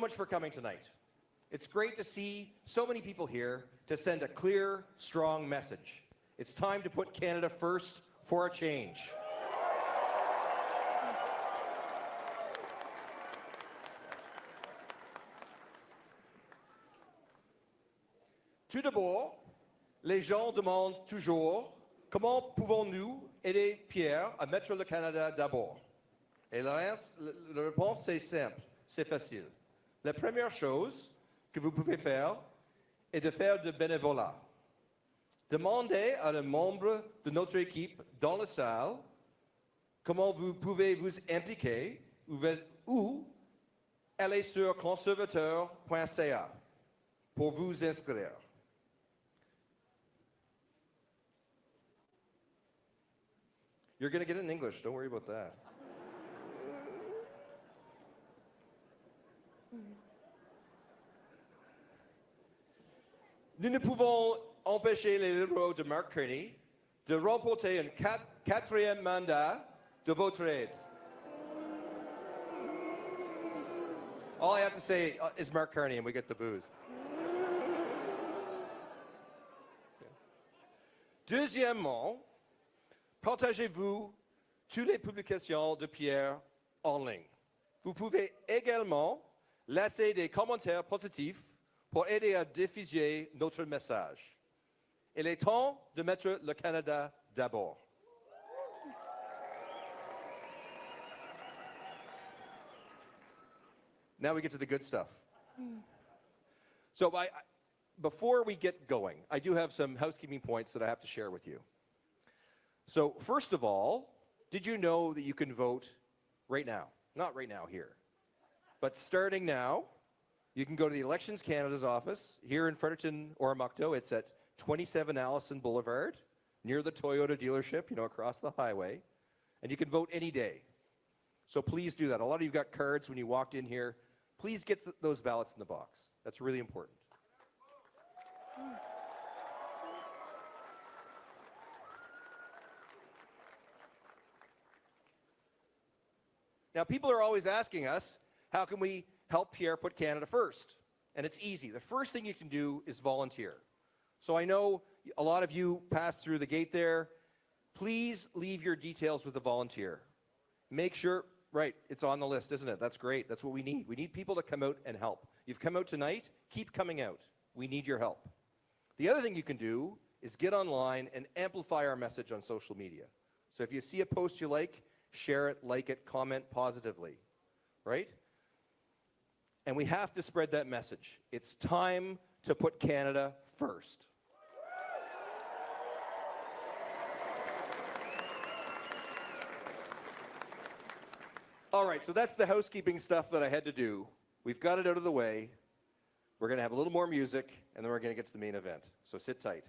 much for coming tonight. It's great to see so many people here to send a clear, strong message. It's time to put Canada first for a change. Tout d'abord, les gens demandent toujours comment pouvons-nous aider Pierre à mettre le Canada d'abord. Et la réponse, c'est simple, c'est facile. La première chose que vous pouvez faire est de faire du bénévolat. Demandez à un membre de notre équipe dans la salle comment vous pouvez vous impliquer ou allez sur conservateur.ca pour vous inscrire. You're going to get it in English, don't worry about that. Nous ne pouvons empêcher les libéraux de Mark Carney de remporter un quatrième mandat de votre aide. All I have to say is Mark Carney and we get the booze. Deuxièmement, partagez-vous toutes les publications de Pierre en ligne. Vous pouvez également laisser des commentaires positifs pour aider à diffuser notre message. Il est temps de mettre le Canada d'abord. Now we get to the good stuff. So before we get going, I do have some housekeeping points that I have to share with you. So first of all, did you know that you can vote right now? Not right now here, but starting now, you can go to the Elections Canada's office here in Fredericton or Oromocto. It's at 27 Allison Boulevard, near the Toyota dealership, across the highway, and you can vote any day. So please do that. A lot of you got cards when you walked in here. Please get those ballots in the box. That's really important. Now, people are always asking us, how can we help Pierre put Canada first? And it's easy. The first thing you can do is volunteer. So I know a lot of you passed through the gate there. Please leave your details with a volunteer. Make sure, right, it's on the list, isn't it? That's great. That's what we need. We need people to come out and help. You've come out tonight, keep coming out. We need your help. The other thing you can do is get online and amplify our message on social media. So if you see a post you like, share it, like it, comment positively, right? And we have to spread that message. It's time to put Canada first. All right, so that's the housekeeping stuff that I had to do. We've got it out of the way. We're going to have a little more music, and then we're going to get to the main event. So sit tight.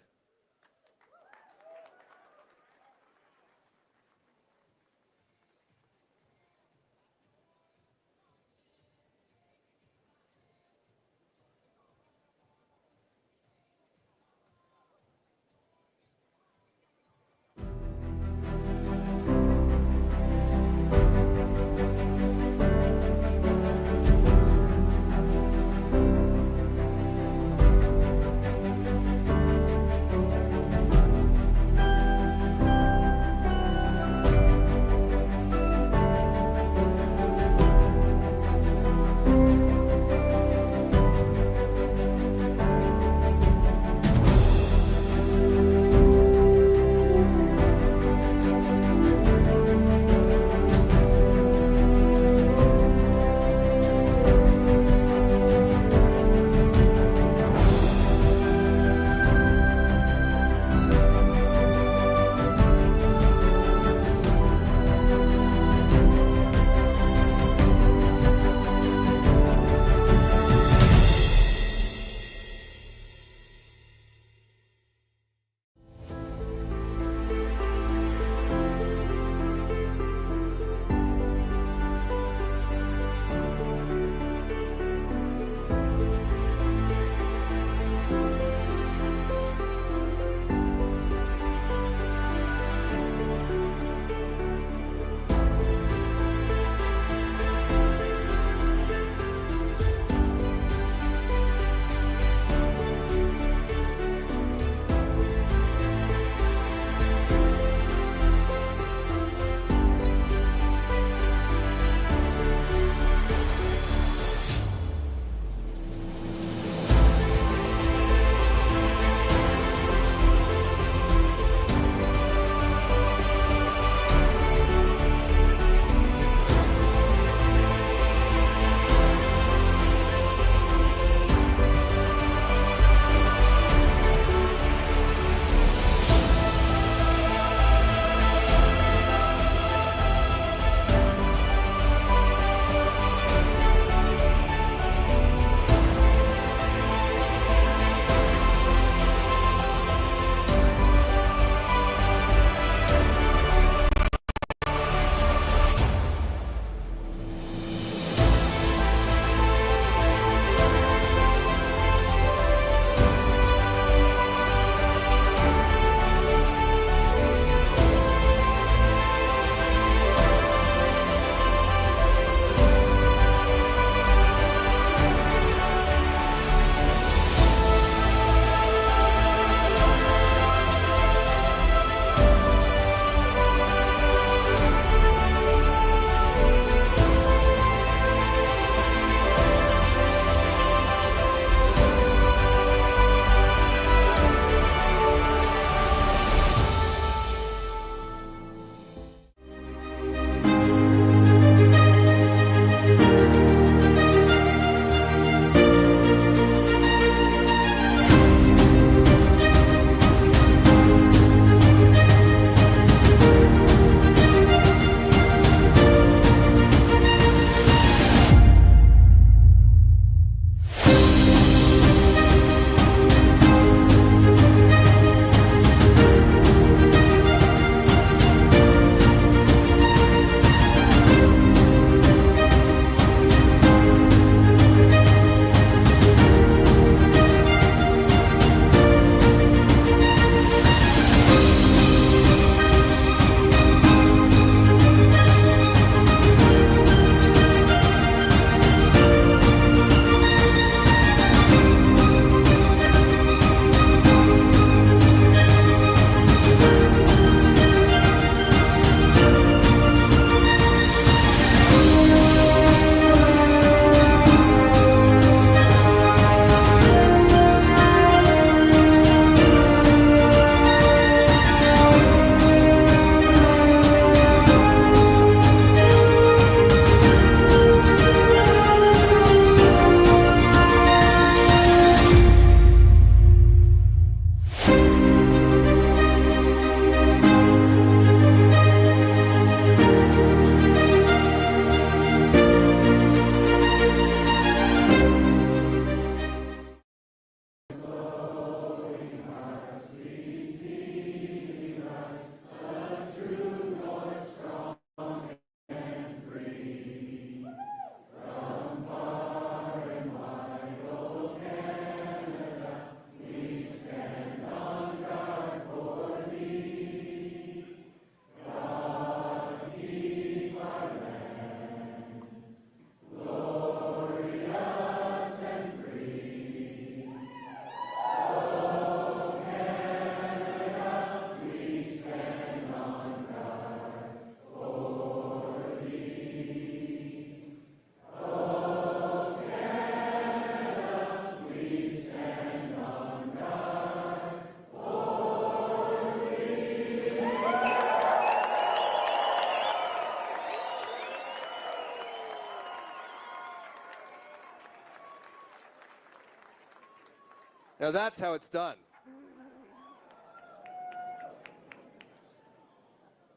Now that's how it's done.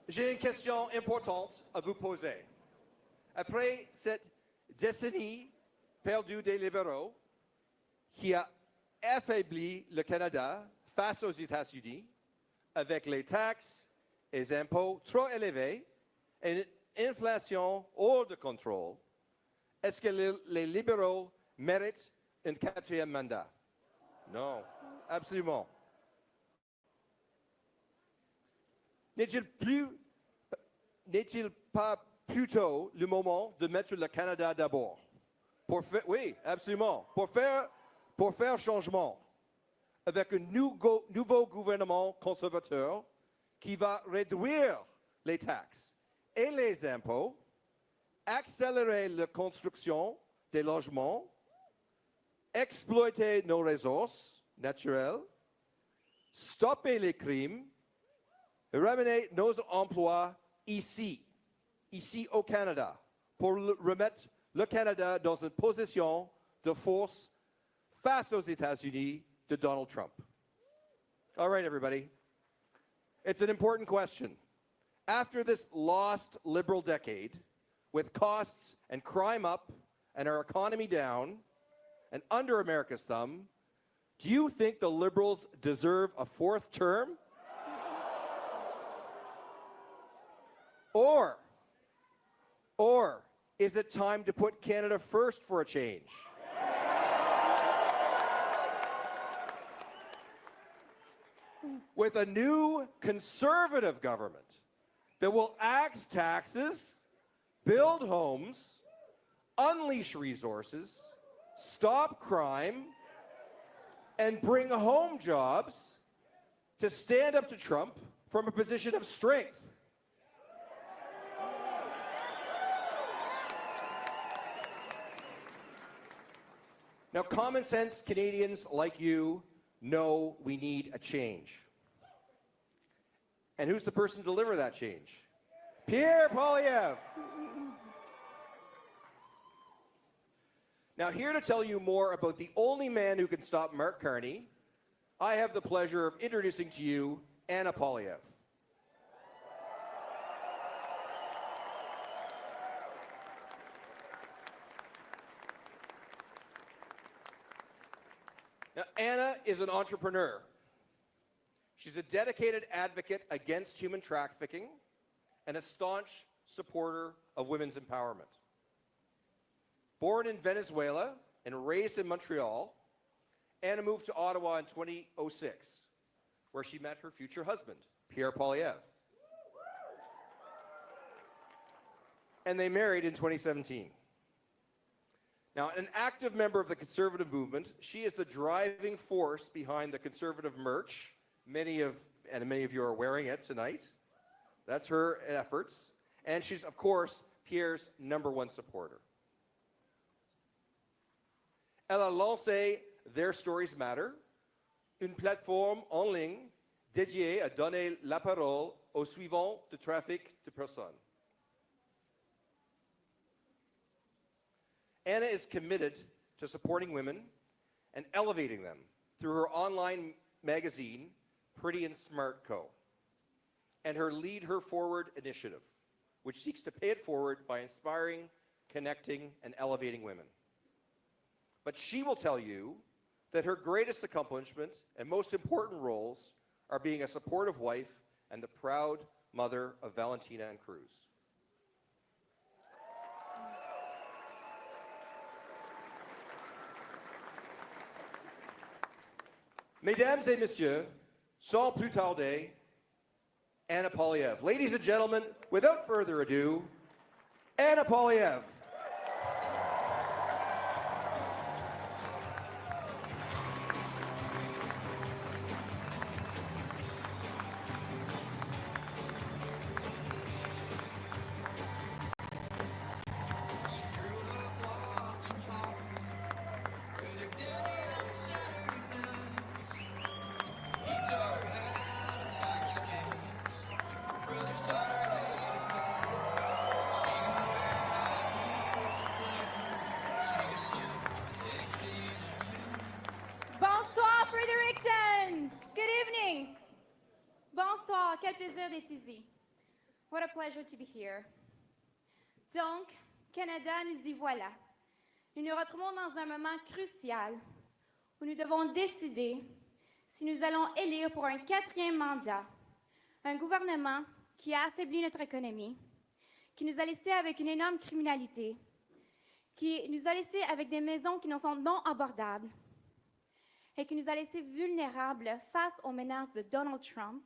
J'ai une question importante à vous poser. Après cette décennie perdue des libéraux qui a affaibli le Canada face aux États-Unis avec les taxes et les impôts trop élevés et une inflation hors de contrôle, est-ce que les libéraux méritent un quatrième mandat? Non, absolument. N'est-il pas plutôt le moment de mettre le Canada d'abord? Oui, absolument. Pour faire changement avec un nouveau gouvernement conservateur qui va réduire les taxes et les impôts, accélérer la construction des logements, exploiter nos ressources naturelles, stopper les crimes, ramener nos emplois ici au Canada, pour remettre le Canada dans une position de force face aux États-Unis de Donald Trump. All right, everybody. It's an important question. After this lost liberal decade, with costs and crime up and our economy down and under America's thumb, do you think the Liberals deserve a fourth term? Or is it time to put Canada first for a change? With a new conservative government that will axe taxes, build homes, unleash resources, stop crime, and bring home jobs to stand up to Trump from a position of strength. Now, common sense Canadians like you know we need a change. And who's the person to deliver that change? Pierre Poilievre. Now, here to tell you more about the only man who can stop Mark Carney, I have the pleasure of introducing to you Anna Poilievre. Now, Anna is an entrepreneur. She's a dedicated advocate against human trafficking and a staunch supporter of women's empowerment. Born in Venezuela and raised in Montreal, Anna moved to Ottawa in 2006, where she met her future husband, Pierre Poilievre. And they married in 2017. Now, an active member of the conservative movement, she is the driving force behind the conservative merch. Many of you are wearing it tonight. That's her efforts. And she's, of course, Pierre's #1 supporter. Elle a lancé Their Stories Matter, une plateforme en ligne dédiée à donner la parole aux suivants de trafic de personnes. Anna is committed to supporting women and elevating them through her online magazine, Pretty and Smart Co., and her Lead Her Forward initiative, which seeks to pay it forward by inspiring, connecting, and elevating women. But she will tell you that her greatest accomplishment and most important roles are being a supportive wife and the proud mother of Valentina and Cruz. Mesdames et messieurs, sans plus tarder, Anna Poilievre. Ladies and gentlemen, without further ado, Anna Poilievre. What a pleasure to be here. Donc, Canada, nous y voilà. Nous nous retrouvons dans un moment crucial où nous devons décider si nous allons élire pour un 4e mandat un gouvernement qui a affaibli notre économie, qui nous a laissés avec une énorme criminalité, qui nous a laissés avec des maisons qui ne sont non abordables et qui nous a laissés vulnérables face aux menaces de Donald Trump,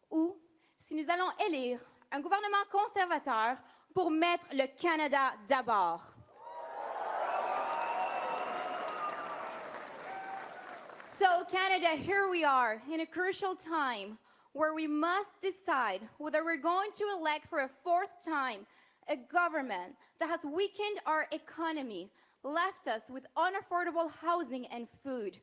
ou si nous allons élire un gouvernement conservateur pour mettre le Canada d'abord. So Canada, here we are in a crucial time where we must decide whether we're going to elect for a 4th time a government that has weakened our economy, left us with unaffordable housing and food,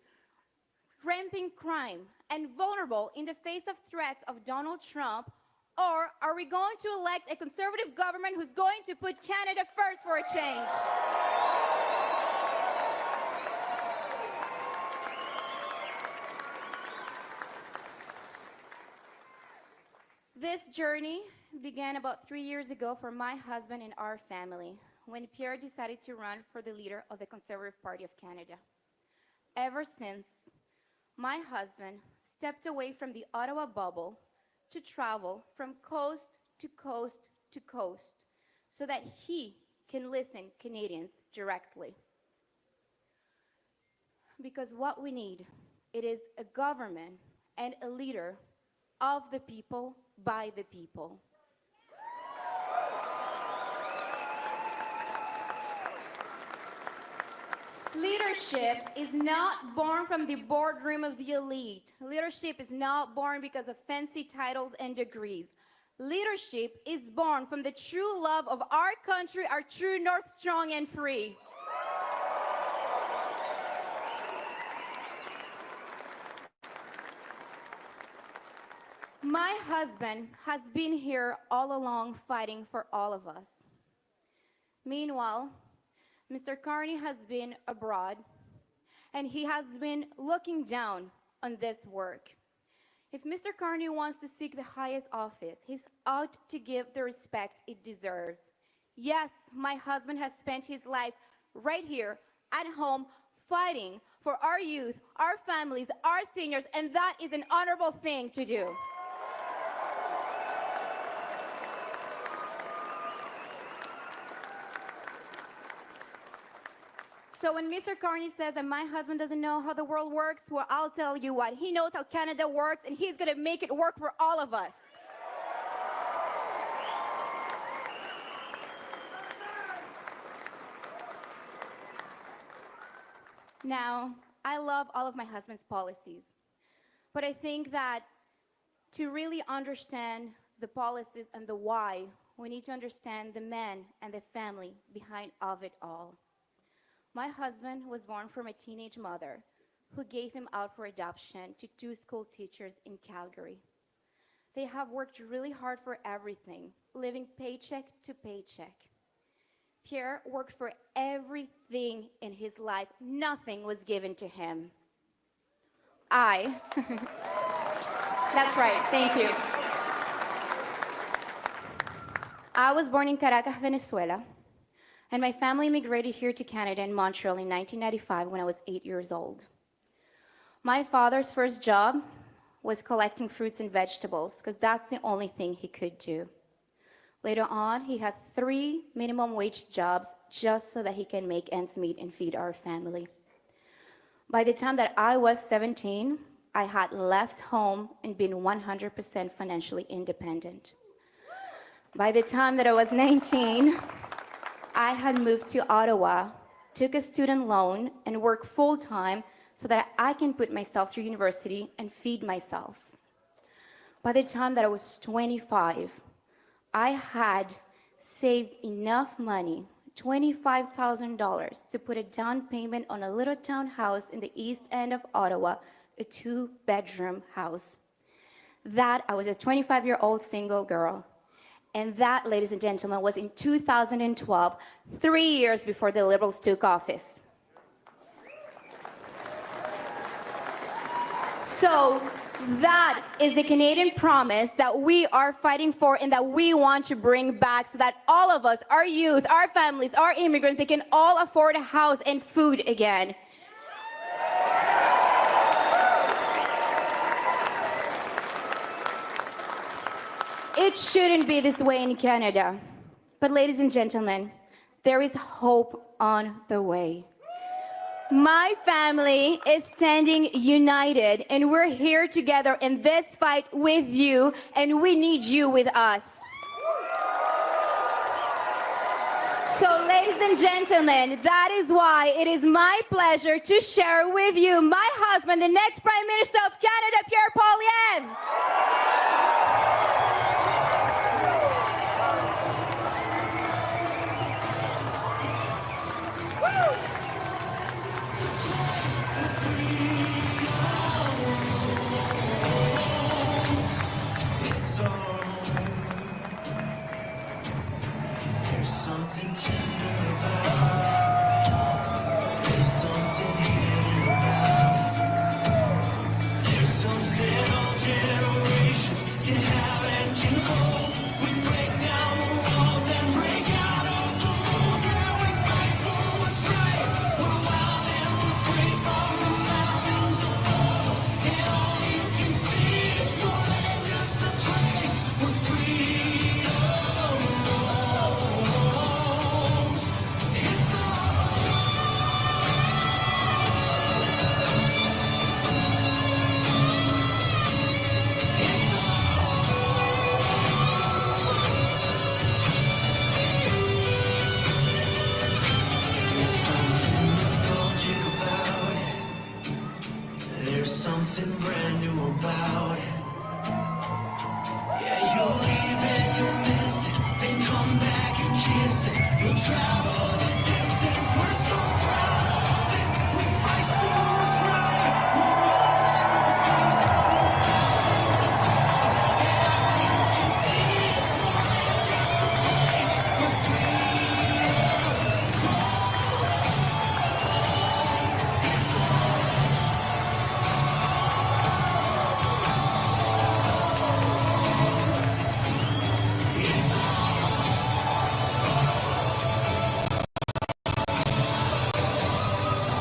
rampant crime, and vulnerable in the face of threats of Donald Trump, or are we going to elect a conservative government who's going to put Canada first for a change? This journey began about 3 years ago for my husband and our family, when Pierre decided to run for the leader of the Conservative Party of Canada. Ever since, my husband stepped away from the Ottawa bubble to travel from coast to coast to coast so that he can listen Canadians directly. Because what we need, it is a government and a leader of the people, by the people. Leadership is not born from the boardroom of the elite. Leadership is not born because of fancy titles and degrees. Leadership is born from the true love of our country, our true north, strong and free. My husband has been here all along fighting for all of us. Meanwhile, Mr. Carney has been abroad, and he has been looking down on this work. If Mr. Carney wants to seek the highest office, he's out to give the respect it deserves. Yes, my husband has spent his life right here at home fighting for our youth, our families, our seniors, and that is an honorable thing to do. So when Mr. Carney says that my husband doesn't know how the world works, well, I'll tell you what. He knows how Canada works, and he's going to make it work for all of us. Now, I love all of my husband's policies, but I think that to really understand the policies and the why, we need to understand the man and the family behind of it all. My husband was born from a teenage mother who gave him out for adoption to 2 school teachers in Calgary. They have worked really hard for everything, living paycheck to paycheck. Pierre worked for everything in his life. Nothing was given to him. That's right, thank you. I was born in Caracas, Venezuela, and my family immigrated here to Canada in Montreal in 1995 when I was 8 years old. My father's first job was collecting fruits and vegetables because that's the only thing he could do. Later on, he had 3 minimum wage jobs just so that he can make ends meet and feed our family. By the time that I was 17, I had left home and been 100% financially independent. By the time that I was 19, I had moved to Ottawa, took a student loan, and worked full-time so that I can put myself through university and feed myself. By the time that I was 25, I had saved enough money, $25,000, to put a down payment on a little townhouse in the east end of Ottawa, a 2-bedroom house. That, I was a 25-year-old single girl. And that, ladies and gentlemen, was in 2012, 3 years before the Liberals took office. So That is the Canadian promise that we are fighting for and that we want to bring back so that all of us, our youth, our families, our immigrants, they can all afford a house and food again. It shouldn't be this way in Canada. But ladies and gentlemen, there is hope on the way. My family is standing united, and we're here together in this fight with you, and we need you with us. So, ladies and gentlemen, that is why it is my pleasure to share with you my husband, the next Prime Minister of Canada, Pierre Poilievre.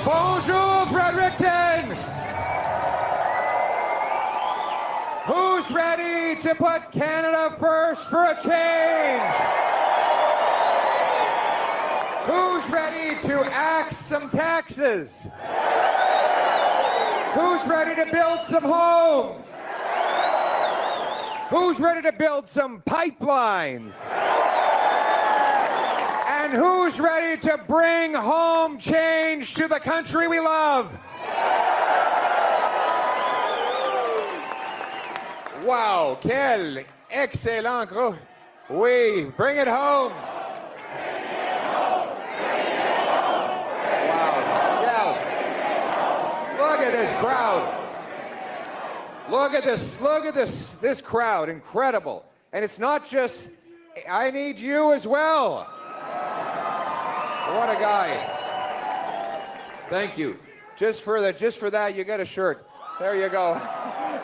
Bonjour, Fredericton! Who's ready to put Canada first for a change? Who's ready to axe some taxes? Who's ready to build some homes? Who's ready to build some pipelines? And who's ready to bring home change to the country we love? Wow, quel excellent gros. Oui, bring it home. Wow, yeah. Look at this crowd. Look at this crowd, incredible. And it's not just, I need you as well. What a guy. Thank you. Just for that, you get a shirt. There you go.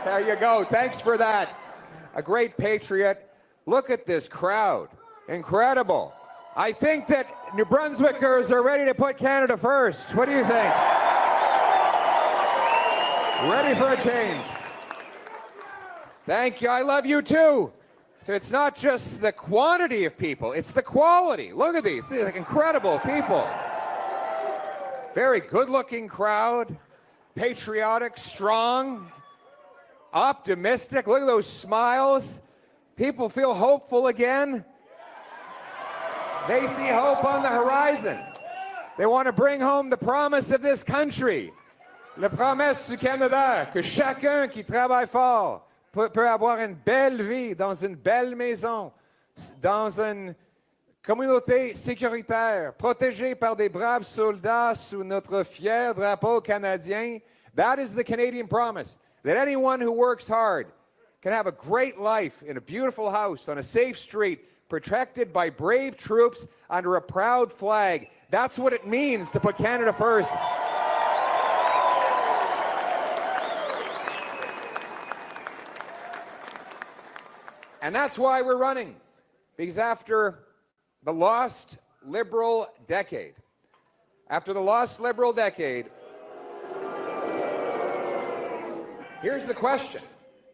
There you go. Thanks for that. A great patriot. Look at this crowd. Incredible. I think that New Brunswickers are ready to put Canada first. What do you think? Ready for a change. Thank you. I love you too. So it's not just the quantity of people, it's the quality. Look at these. They're like incredible people. Very good-looking crowd. Patriotic, strong, optimistic. Look at those smiles. People feel hopeful again. They see hope on the horizon. They want to bring home the promise of this country. La promesse du Canada, que chacun qui travaille fort peut avoir une belle vie dans une belle maison, dans une communauté sécuritaire, protégée par des braves soldats sous notre fier drapeau canadien. That is the Canadian promise, that anyone who works hard can have a great life in a beautiful house on a safe street, protected by brave troops under a proud flag. That's what it means to put Canada first. And that's why we're running. Because after the lost Liberal decade, here's the question.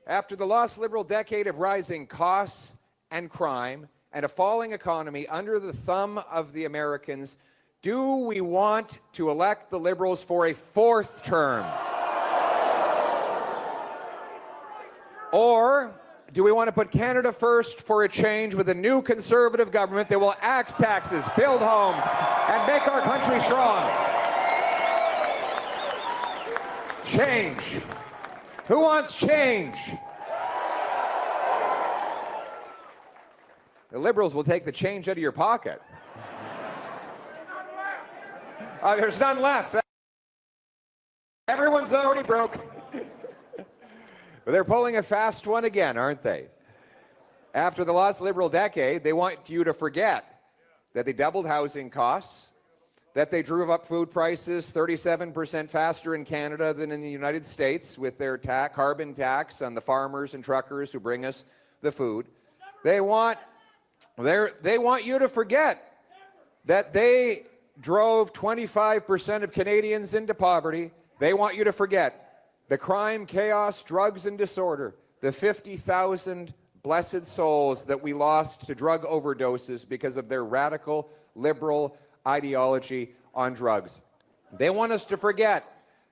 After the lost Liberal decade of rising costs and crime and a falling economy under the thumb of the Americans, do we want to elect the Liberals for a fourth term? Or do we want to put Canada first for a change with a new Conservative government that will axe taxes, build homes, and make our country strong? Change. Who wants change? The Liberals will take the change out of your pocket. There's none left. Everyone's already broke. They're pulling a fast one again, aren't they? After the last Liberal decade, they want you to forget that they doubled housing costs, that they drove up food prices 37% faster in Canada than in the United States with their carbon tax on the farmers and truckers who bring us the food. They want you to forget that they drove 25% of Canadians into poverty. They want you to forget the crime, chaos, drugs, and disorder, the 50,000 blessed souls that we lost to drug overdoses because of their radical liberal ideology on drugs. They want us to forget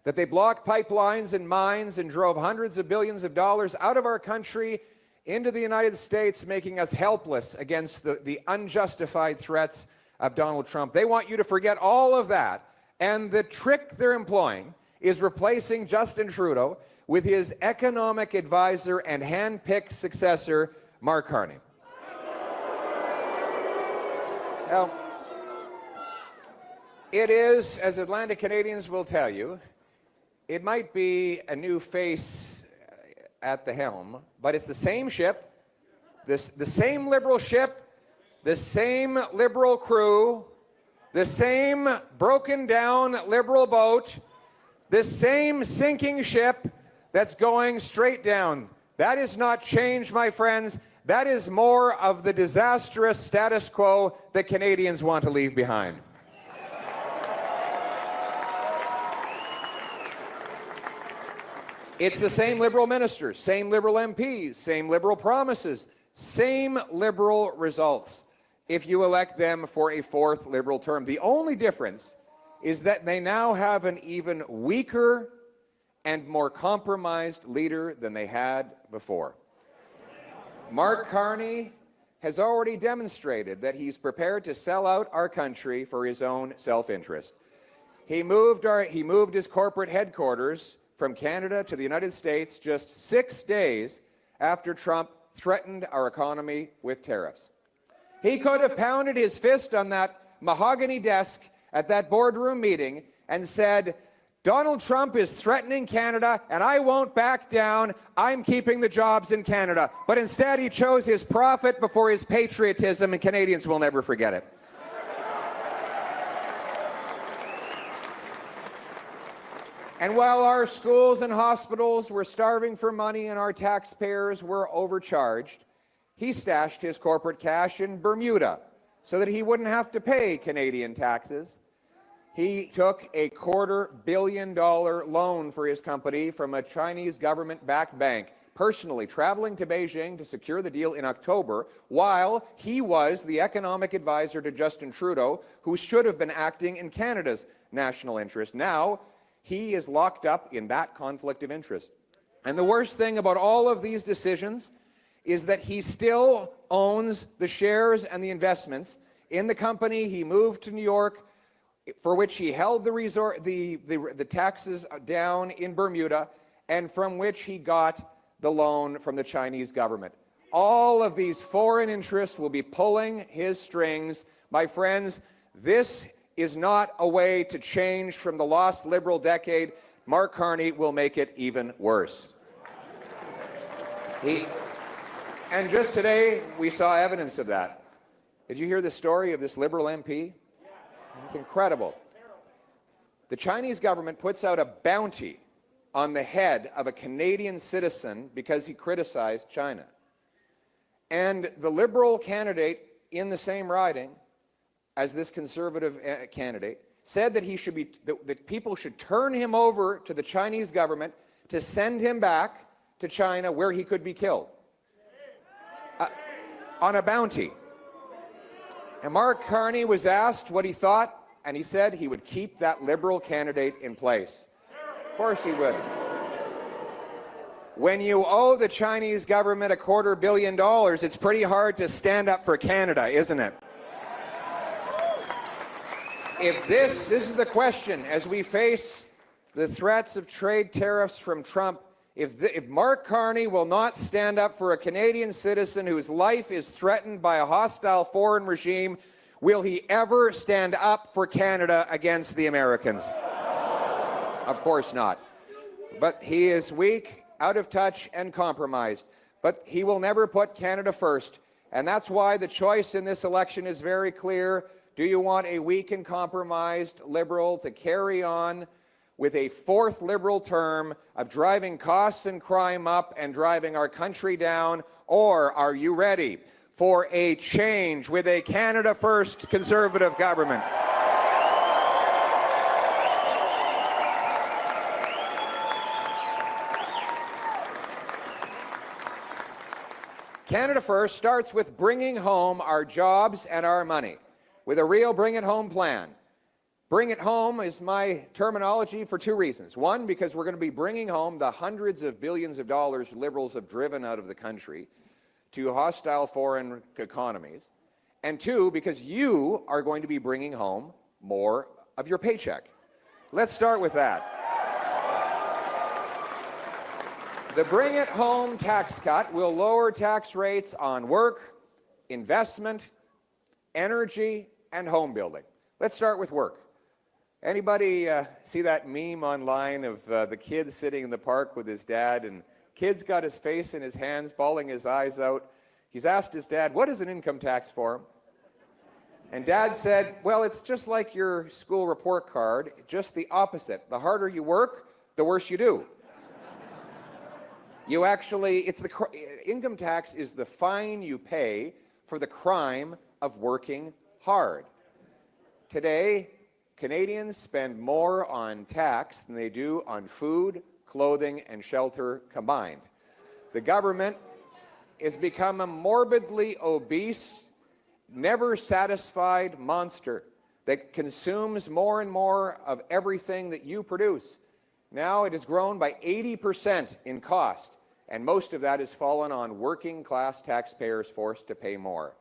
that they blocked pipelines and mines and drove hundreds of billions of dollars out of our country into the United States, making us helpless against the unjustified threats of Donald Trump. They want you to forget all of that, and the trick they're employing is replacing Justin Trudeau with his economic advisor and hand-picked successor, Mark Carney. Now, it is, as Atlantic Canadians will tell you, it might be a new face at the helm, but it's the same ship, the same Liberal ship, the same Liberal crew, the same broken down Liberal boat, the same sinking ship that's going straight down. That is not change, my friends. That is more of the disastrous status quo that Canadians want to leave behind. It's the same Liberal ministers, same Liberal MPs, same Liberal promises, same Liberal results if you elect them for a fourth Liberal term. The only difference is that they now have an even weaker and more compromised leader than they had before. Mark Carney has already demonstrated that he's prepared to sell out our country for his own self-interest. He moved his corporate headquarters from Canada to the United States just 6 days after Trump threatened our economy with tariffs. He could have pounded his fist on that mahogany desk at that boardroom meeting and said, Donald Trump is threatening Canada and I won't back down. I'm keeping the jobs in Canada. But instead he chose his profit before his patriotism, and Canadians will never forget it. And while our schools and hospitals were starving for money and our taxpayers were overcharged, he stashed his corporate cash in Bermuda so that he wouldn't have to pay Canadian taxes. He took a $250 million loan for his company from a Chinese government-backed bank, personally traveling to Beijing to secure the deal in October, while he was the economic advisor to Justin Trudeau, who should have been acting in Canada's national interest. Now, he is locked up in that conflict of interest. And the worst thing about all of these decisions is that he still owns the shares and the investments in the company he moved to New York, for which he held the taxes down in Bermuda, and from which he got the loan from the Chinese government. All of these foreign interests will be pulling his strings. My friends, this is not a way to change from the lost Liberal decade. Mark Carney will make it even worse. And just today, we saw evidence of that. Did you hear the story of this Liberal MP? It's incredible. The Chinese government puts out a bounty on the head of a Canadian citizen because he criticized China. And the Liberal candidate in the same riding as this Conservative candidate said that that people should turn him over to the Chinese government to send him back to China where he could be killed on a bounty. And Mark Carney was asked what he thought, and he said he would keep that Liberal candidate in place. Of course he would. When you owe the Chinese government $250 million, it's pretty hard to stand up for Canada, isn't it? If this is the question, as we face the threats of trade tariffs from Trump, if Mark Carney will not stand up for a Canadian citizen whose life is threatened by a hostile foreign regime, will he ever stand up for Canada against the Americans? Of course not. But he is weak, out of touch, and compromised. But he will never put Canada first. And that's why the choice in this election is very clear. Do you want a weak and compromised Liberal to carry on with a fourth Liberal term of driving costs and crime up and driving our country down? Or are you ready for a change with a Canada First Conservative government? Canada First starts with bringing home our jobs and our money, with a real Bring It Home plan. Bring it home is my terminology for two reasons. One, because we're going to be bringing home the hundreds of billions of dollars Liberals have driven out of the country to hostile foreign economies. And two, because you are going to be bringing home more of your paycheck. Let's start with that. The Bring It Home tax cut will lower tax rates on work, investment, energy, and home building. Let's start with work. Anybody see that meme online of the kid sitting in the park with his dad, and kid's got his face in his hands, bawling his eyes out. He's asked his dad, what is an income tax for him? And dad said, well, it's just like your school report card, just the opposite. The harder you work, the worse you do. You actually, income tax is the fine you pay for the crime of working hard. Today, Canadians spend more on tax than they do on food, clothing, and shelter combined. The government has become a morbidly obese, never satisfied monster that consumes more and more of everything that you produce. Now it has grown by 80% in cost, and most of that has fallen on working class taxpayers forced to pay more.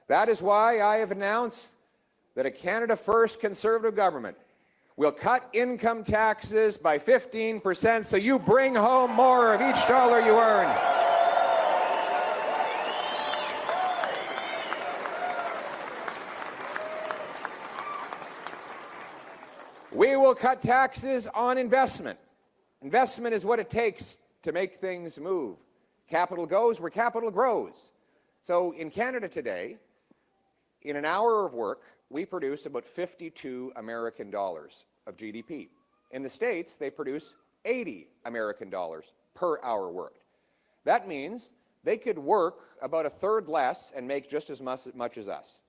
That is why I have announced that a Canada First Conservative government will cut income taxes by 15% so you bring home more of each dollar you earn. We will cut taxes on investment. Investment is what it takes to make things move. Capital goes where capital grows. So in Canada today, in an hour of work, we produce about 52 American dollars of GDP. In the States, they produce 80 American dollars per hour worked. That means they could work about a third less and make just as much as us.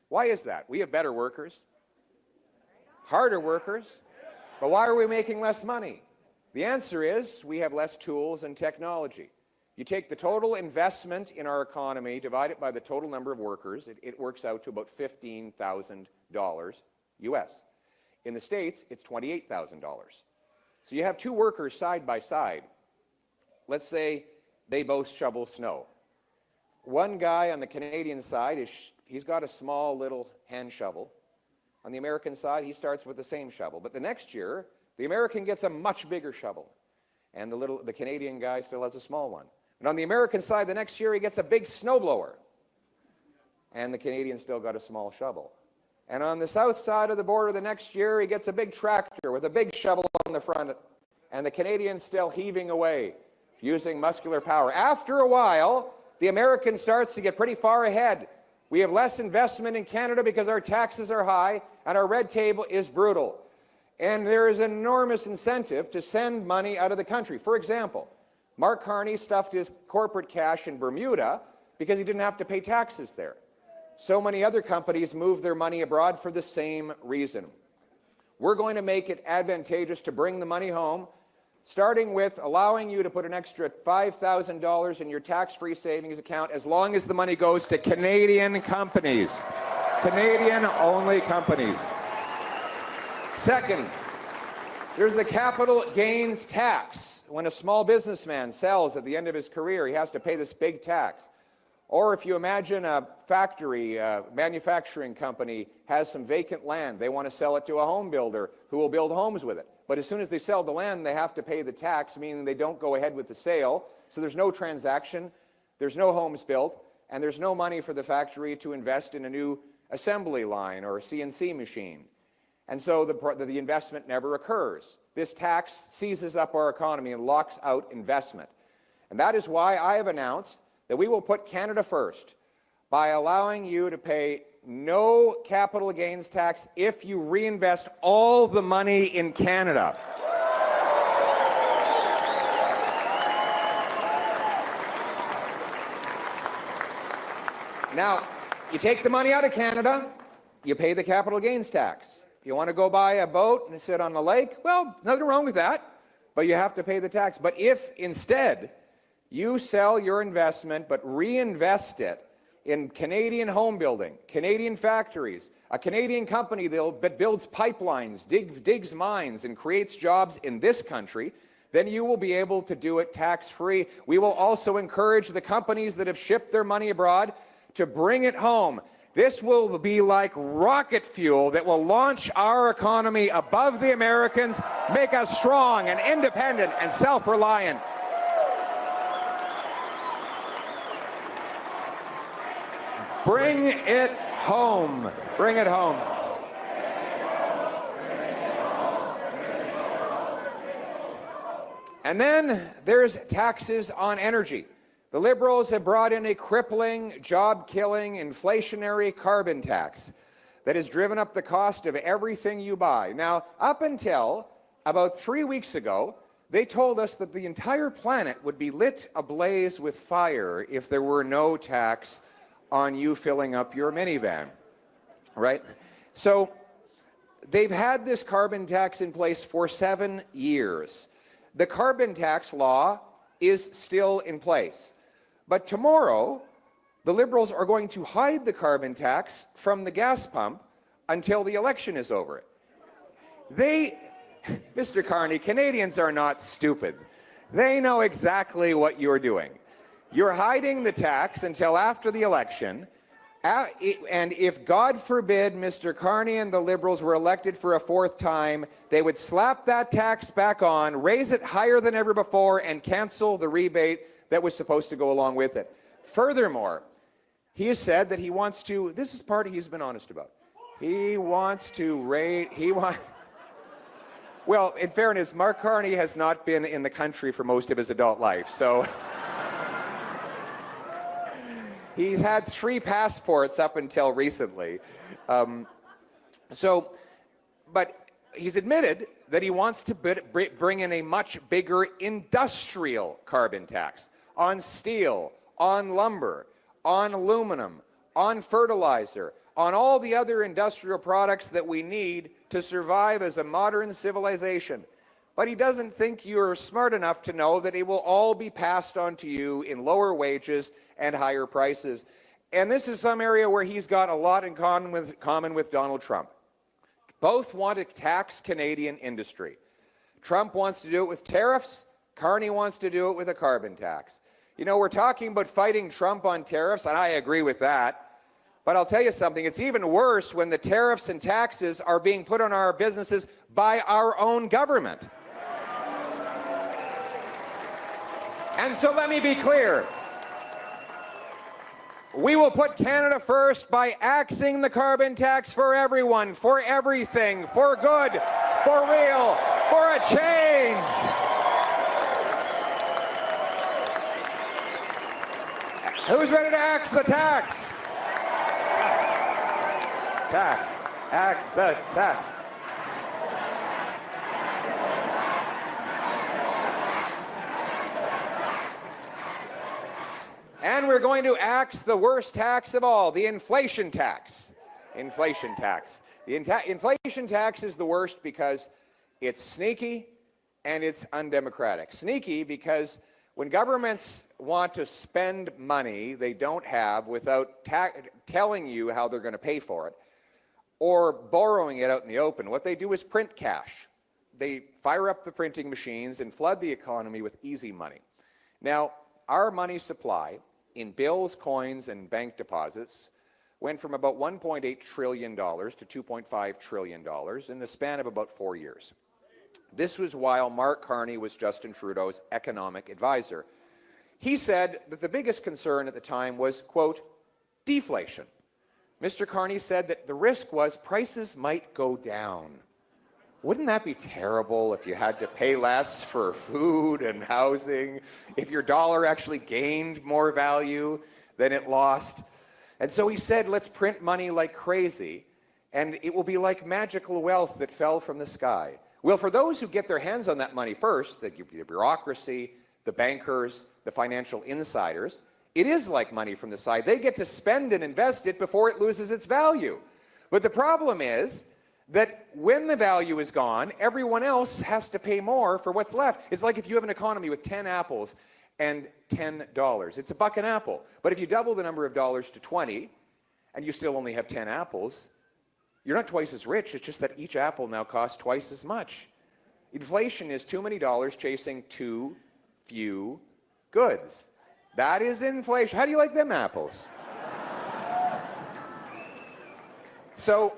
Why is that? We have better workers, harder workers, but why are we making less money? The answer is we have less tools and technology. You take the total investment in our economy, divide it by the total number of workers, it works out to about $15,000 US. In the States, it's $28,000. So you have two workers side by side. Let's say they both shovel snow. One guy on the Canadian side, he's got a small little hand shovel. On the American side, he starts with the same shovel. But the next year, the American gets a much bigger shovel, and the Canadian guy still has a small one. And on the American side, the next year, he gets a big snowblower, and the Canadian still got a small shovel. And on the south side of the border the next year, he gets a big tractor with a big shovel on the front, and the Canadian's still heaving away, using muscular power. After a while, the American starts to get pretty far ahead. We have less investment in Canada because our taxes are high and our red tape is brutal. And there is an enormous incentive to send money out of the country. For example, Mark Carney stuffed his corporate cash in Bermuda because he didn't have to pay taxes there. So many other companies move their money abroad for the same reason. We're going to make it advantageous to bring the money home, starting with allowing you to put an extra $5,000 in your tax-free savings account as long as the money goes to Canadian companies. Canadian-only companies. Second, there's the capital gains tax. When a small businessman sells at the end of his career, he has to pay this big tax. Or if you imagine a factory, a manufacturing company has some vacant land, they want to sell it to a home builder who will build homes with it. But as soon as they sell the land, they have to pay the tax, meaning they don't go ahead with the sale. So there's no transaction, there's no homes built, and there's no money for the factory to invest in a new assembly line or a CNC machine. And so the investment never occurs. This tax seizes up our economy and locks out investment. And that is why I have announced that we will put Canada first by allowing you to pay no capital gains tax if you reinvest all the money in Canada. Now, you take the money out of Canada, you pay the capital gains tax. If you want to go buy a boat and sit on the lake, well, nothing wrong with that, but you have to pay the tax. But if instead you sell your investment but reinvest it in Canadian home building, Canadian factories, a Canadian company that builds pipelines, digs mines, and creates jobs in this country, then you will be able to do it tax-free. We will also encourage the companies that have shipped their money abroad to bring it home. This will be like rocket fuel that will launch our economy above the Americans, make us strong and independent and self-reliant. Bring it home. Bring it home. And then there's taxes on energy. The Liberals have brought in a crippling, job-killing, inflationary carbon tax that has driven up the cost of everything you buy. Now, up until about 3 weeks ago, they told us that the entire planet would be lit ablaze with fire if there were no tax on you filling up your minivan, right? So they've had this carbon tax in place for 7 years. The carbon tax law is still in place. But tomorrow, the Liberals are going to hide the carbon tax from the gas pump until the election is over. Mr. Carney, Canadians are not stupid. They know exactly what you're doing. You're hiding the tax until after the election, and if, God forbid, Mr. Carney and the Liberals were elected for a 4th time, they would slap that tax back on, raise it higher than ever before, and cancel the rebate that was supposed to go along with it. Furthermore, he has said that he wants to, this is part he's been honest about, he wants to raise, well, in fairness, Mark Carney has not been in the country for most of his adult life, so he's had 3 passports up until recently. But he's admitted that he wants to bring in a much bigger industrial carbon tax on steel, on lumber, on aluminum, on fertilizer, on all the other industrial products that we need to survive as a modern civilization. But he doesn't think you're smart enough to know that it will all be passed on to you in lower wages and higher prices. And this is some area where he's got a lot in common with Donald Trump. Both want to tax Canadian industry. Trump wants to do it with tariffs. Carney wants to do it with a carbon tax. You know, we're talking about fighting Trump on tariffs, and I agree with that. But I'll tell you something, it's even worse when the tariffs and taxes are being put on our businesses by our own government. And so let me be clear. We will put Canada first by axing the carbon tax for everyone, for everything, for good, for real, for a change. Who's ready to axe the tax? Tax. Axe the tax. And we're going to axe the worst tax of all, the inflation tax. Inflation tax. The inflation tax is the worst because it's sneaky and it's undemocratic. Sneaky because when governments want to spend money they don't have without telling you how they're going to pay for it, or borrowing it out in the open, what they do is print cash. They fire up the printing machines and flood the economy with easy money. Now, our money supply in bills, coins, and bank deposits went from about $1.8 trillion to $2.5 trillion in the span of about 4 years. This was while Mark Carney was Justin Trudeau's economic advisor. He said that the biggest concern at the time was, quote, deflation. Mr. Carney said that the risk was prices might go down. Wouldn't that be terrible if you had to pay less for food and housing, if your dollar actually gained more value than it lost? And so he said, let's print money like crazy, and it will be like magical wealth that fell from the sky. Well, for those who get their hands on that money first, the bureaucracy, the bankers, the financial insiders, it is like money from the sky. They get to spend and invest it before it loses its value. But the problem is that when the value is gone, everyone else has to pay more for what's left. It's like if you have an economy with 10 apples and $10. It's $1 an apple. But if you double the number of dollars to 20, and you still only have 10 apples, you're not twice as rich. It's just that each apple now costs twice as much. Inflation is too many dollars chasing too few goods. That is inflation. How do you like them apples? So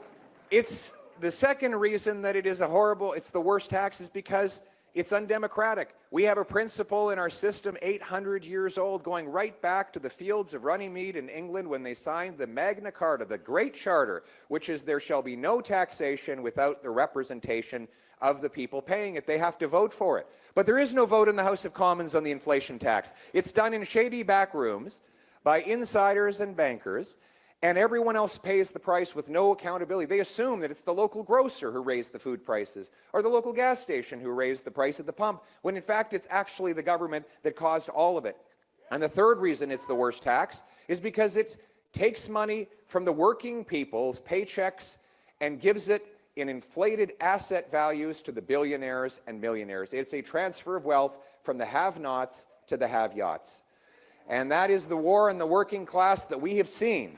it's the second reason that it is it's the worst tax is because it's undemocratic. We have a principle in our system 800 years old, going right back to the fields of Runnymede in England when they signed the Magna Carta, the Great Charter, which is there shall be no taxation without the representation of the people paying it. They have to vote for it. But there is no vote in the House of Commons on the inflation tax. It's done in shady back rooms by insiders and bankers, and everyone else pays the price with no accountability. They assume that it's the local grocer who raised the food prices, or the local gas station who raised the price at the pump, when in fact it's actually the government that caused all of it. And the third reason it's the worst tax is because it takes money from the working people's paychecks and gives it in inflated asset values to the billionaires and millionaires. It's a transfer of wealth from the have-nots to the have-yachts. And that is the war on the working class that we have seen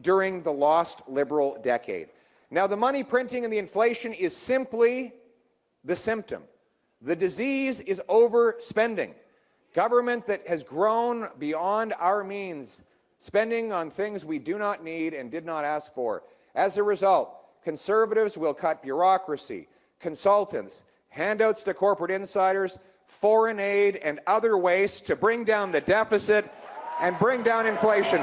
during the lost Liberal decade. Now, the money printing and the inflation is simply the symptom. The disease is overspending. Government that has grown beyond our means, spending on things we do not need and did not ask for. As a result, Conservatives will cut bureaucracy, consultants, handouts to corporate insiders, foreign aid, and other waste to bring down the deficit and bring down inflation.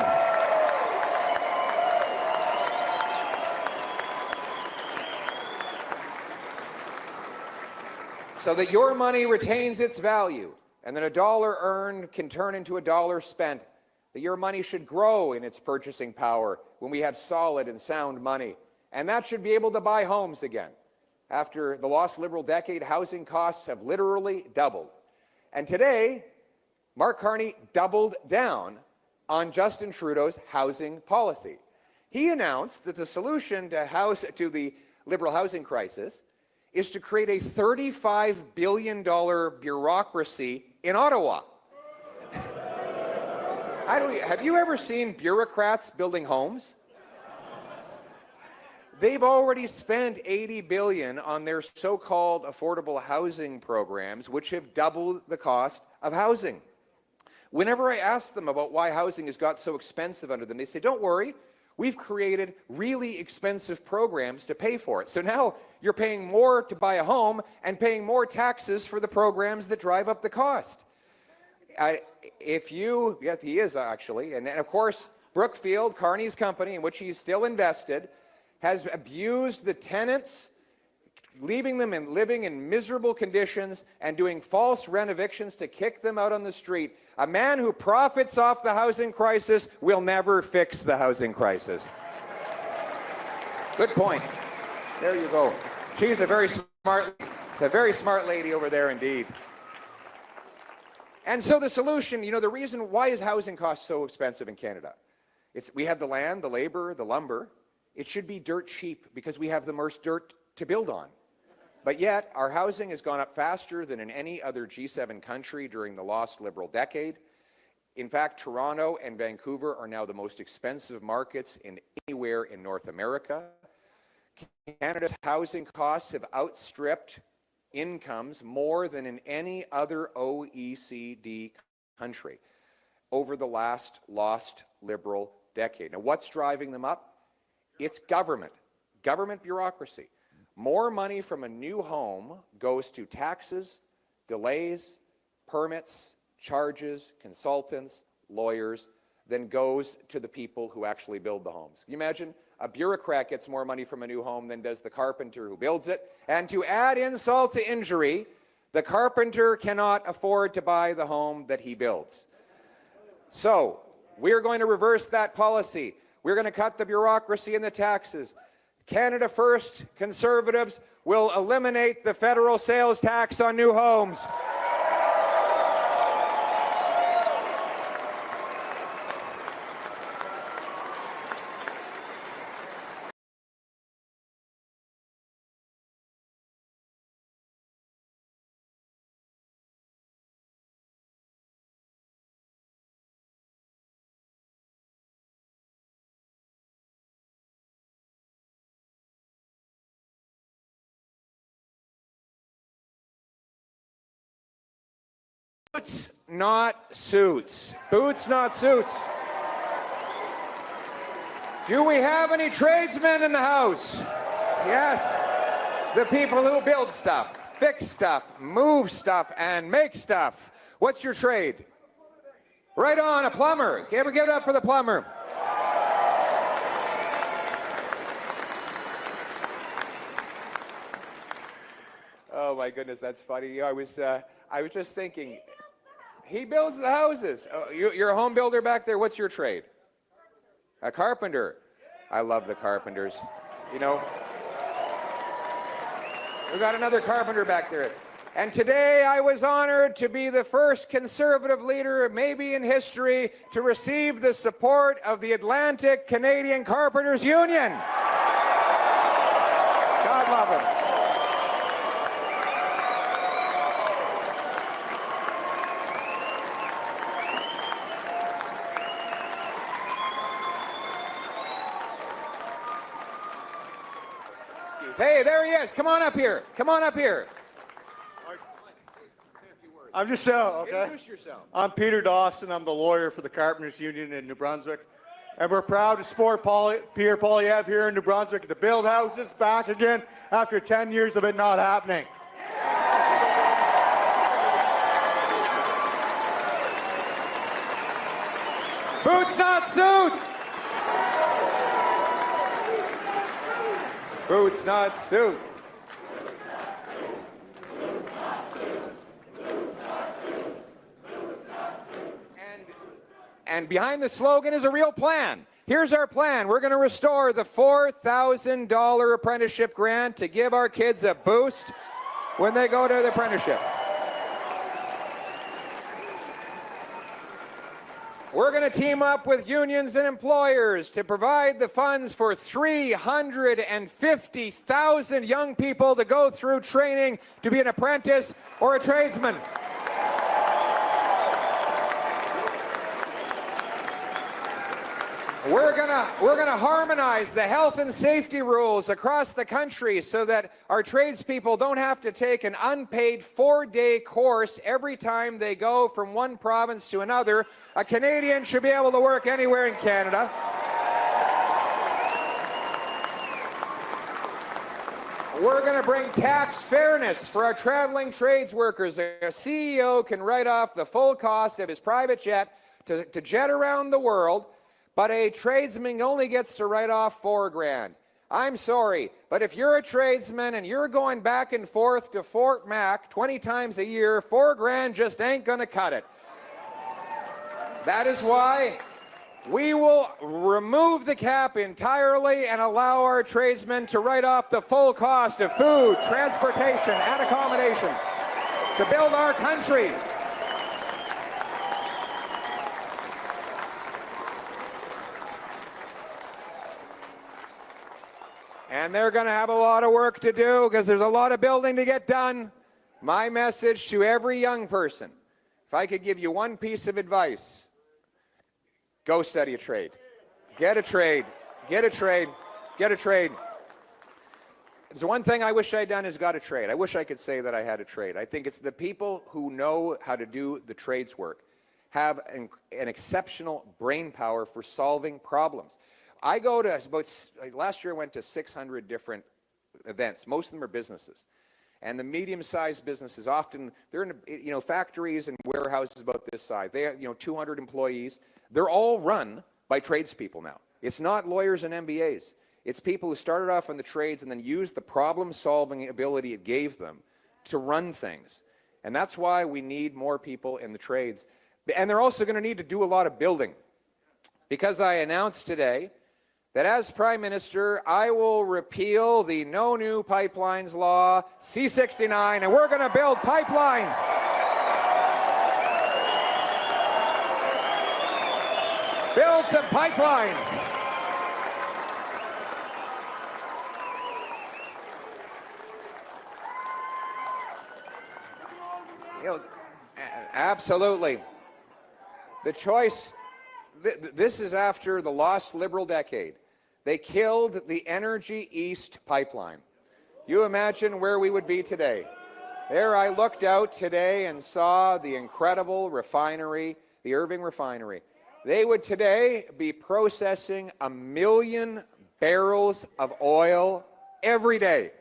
So that your money retains its value, and that a dollar earned can turn into a dollar spent, that your money should grow in its purchasing power when we have solid and sound money. And that should be able to buy homes again. After the lost Liberal decade, housing costs have literally doubled. And today, Mark Carney doubled down on Justin Trudeau's housing policy. He announced that the solution to the Liberal housing crisis is to create a $35 billion bureaucracy in Ottawa. Have you ever seen bureaucrats building homes? They've already spent $80 billion on their so-called affordable housing programs, which have doubled the cost of housing. Whenever I ask them about why housing has got so expensive under them, they say, don't worry, we've created really expensive programs to pay for it. So now you're paying more to buy a home and paying more taxes for the programs that drive up the cost. Yes, he is actually. And of course, Brookfield, Carney's company, in which he's still invested, has abused the tenants, leaving them and living in miserable conditions and doing false renovictions to kick them out on the street. A man who profits off the housing crisis will never fix the housing crisis. Good point. There you go. She's a very smart lady over there indeed. And so the solution, the reason why is housing costs so expensive in Canada? We have the land, the labor, the lumber. It should be dirt cheap because we have the most dirt to build on. But yet, our housing has gone up faster than in any other G7 country during the lost Liberal decade. In fact, Toronto and Vancouver are now the most expensive markets anywhere in North America. Canada's housing costs have outstripped incomes more than in any other OECD country over the last lost Liberal decade. Now, what's driving them up? It's government bureaucracy. More money from a new home goes to taxes, delays, permits, charges, consultants, lawyers, than goes to the people who actually build the homes. Can you imagine? A bureaucrat gets more money from a new home than does the carpenter who builds it. And to add insult to injury, the carpenter cannot afford to buy the home that he builds. So, we're going to reverse that policy. We're going to cut the bureaucracy and the taxes. Canada First Conservatives will eliminate the federal sales tax on new homes. Boots, not suits. Boots, not suits. Do we have any tradesmen in the house? Yes. The people who build stuff, fix stuff, move stuff, and make stuff. What's your trade? Right on, a plumber. Give it up for the plumber. Oh my goodness, that's funny. I was just thinking, he builds the houses. Oh, you're a home builder back there. What's your trade? A carpenter. I love the carpenters. You know, we got another carpenter back there. And today I was honored to be the first Conservative leader, maybe in history, to receive the support of the Atlantic Canadian Carpenters Union. God love them. Hey, there he is. Come on up here. Come on up here. I'm just okay. Introduce yourself. I'm Peter Dawson. I'm the lawyer for the Carpenters Union in New Brunswick. And we're proud to support Pierre Poilievre here in New Brunswick to build houses back again after 10 years of it not happening. Boots, not suits. Boots, not suits. And behind the slogan is a real plan. Here's our plan. We're going to restore the $4,000 apprenticeship grant to give our kids a boost when they go to the apprenticeship. We're going to team up with unions and employers to provide the funds for 350,000 young people to go through training to be an apprentice or a tradesman. We're gonna harmonize the health and safety rules across the country so that our tradespeople don't have to take an unpaid 4-day course every time they go from one province to another. A Canadian should be able to work anywhere in Canada. We're going to bring tax fairness for our traveling trades workers. A CEO can write off the full cost of his private jet to jet around the world, but a tradesman only gets to write off $4,000. I'm sorry, but if you're a tradesman and you're going back and forth to Fort Mac 20 times a year, $4,000 just ain't going to cut it. That is why we will remove the cap entirely and allow our tradesmen to write off the full cost of food, transportation, and accommodation to build our country. And they're going to have a lot of work to do because there's a lot of building to get done. My message to every young person, if I could give you one piece of advice, go study a trade. Get a trade. Get a trade. Get a trade. There's one thing I wish I'd done is got a trade. I wish I could say that I had a trade. I think it's the people who know how to do the trades work have an exceptional brain power for solving problems. I go to last year I went to 600 different events. Most of them are businesses. And the medium-sized businesses often, they're in factories and warehouses about this size. They have 200 employees. They're all run by tradespeople now. It's not lawyers and MBAs. It's people who started off in the trades and then used the problem-solving ability it gave them to run things. And that's why we need more people in the trades. And they're also going to need to do a lot of building. Because I announced today that as Prime Minister, I will repeal the No New Pipelines Law, C-69, and we're going to build pipelines. Build some pipelines. Absolutely. The choice, this is after the lost Liberal decade. They killed the Energy East pipeline. You imagine where we would be today. There I looked out today and saw the incredible refinery, the Irving refinery. They would today be processing 1 million barrels of oil every day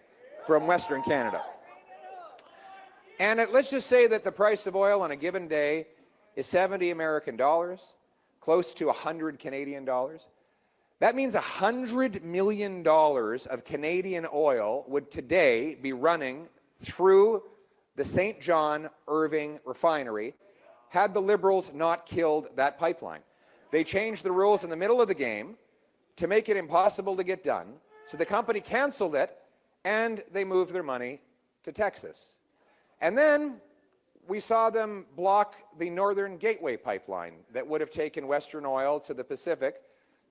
from Western Canada. And let's just say that the price of oil on a given day is 70 American dollars, close to 100 Canadian dollars. That means $100 million of Canadian oil would today be running through the St. John Irving refinery had the Liberals not killed that pipeline. They changed the rules in the middle of the game to make it impossible to get done, so the company canceled it and they moved their money to Texas. And then we saw them block the Northern Gateway pipeline that would have taken Western oil to the Pacific,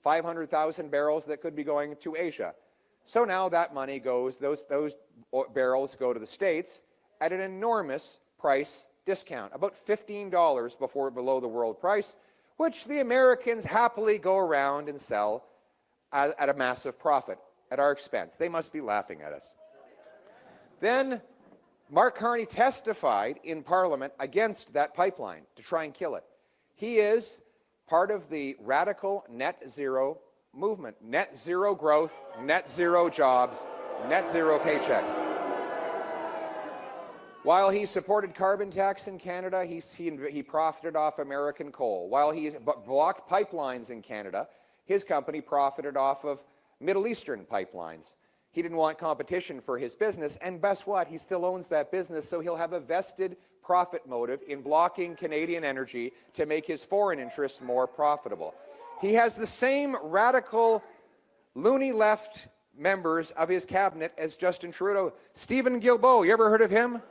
500,000 barrels that could be going to Asia. So now that money goes, those barrels go to the States at an enormous price discount, about $15 below the world price, which the Americans happily go around and sell at a massive profit at our expense. They must be laughing at us. Then Mark Carney testified in Parliament against that pipeline to try and kill it. He is part of the radical net zero movement. Net zero growth, net zero jobs, net zero paychecks. While he supported carbon tax in Canada, he profited off American coal. While he blocked pipelines in Canada, his company profited off of Middle Eastern pipelines. He didn't want competition for his business, and guess what? He still owns that business, so he'll have a vested profit motive in blocking Canadian energy to make his foreign interests more profitable. He has the same radical, loony left members of his cabinet as Justin Trudeau. Stephen Guilbeault, you ever heard of him?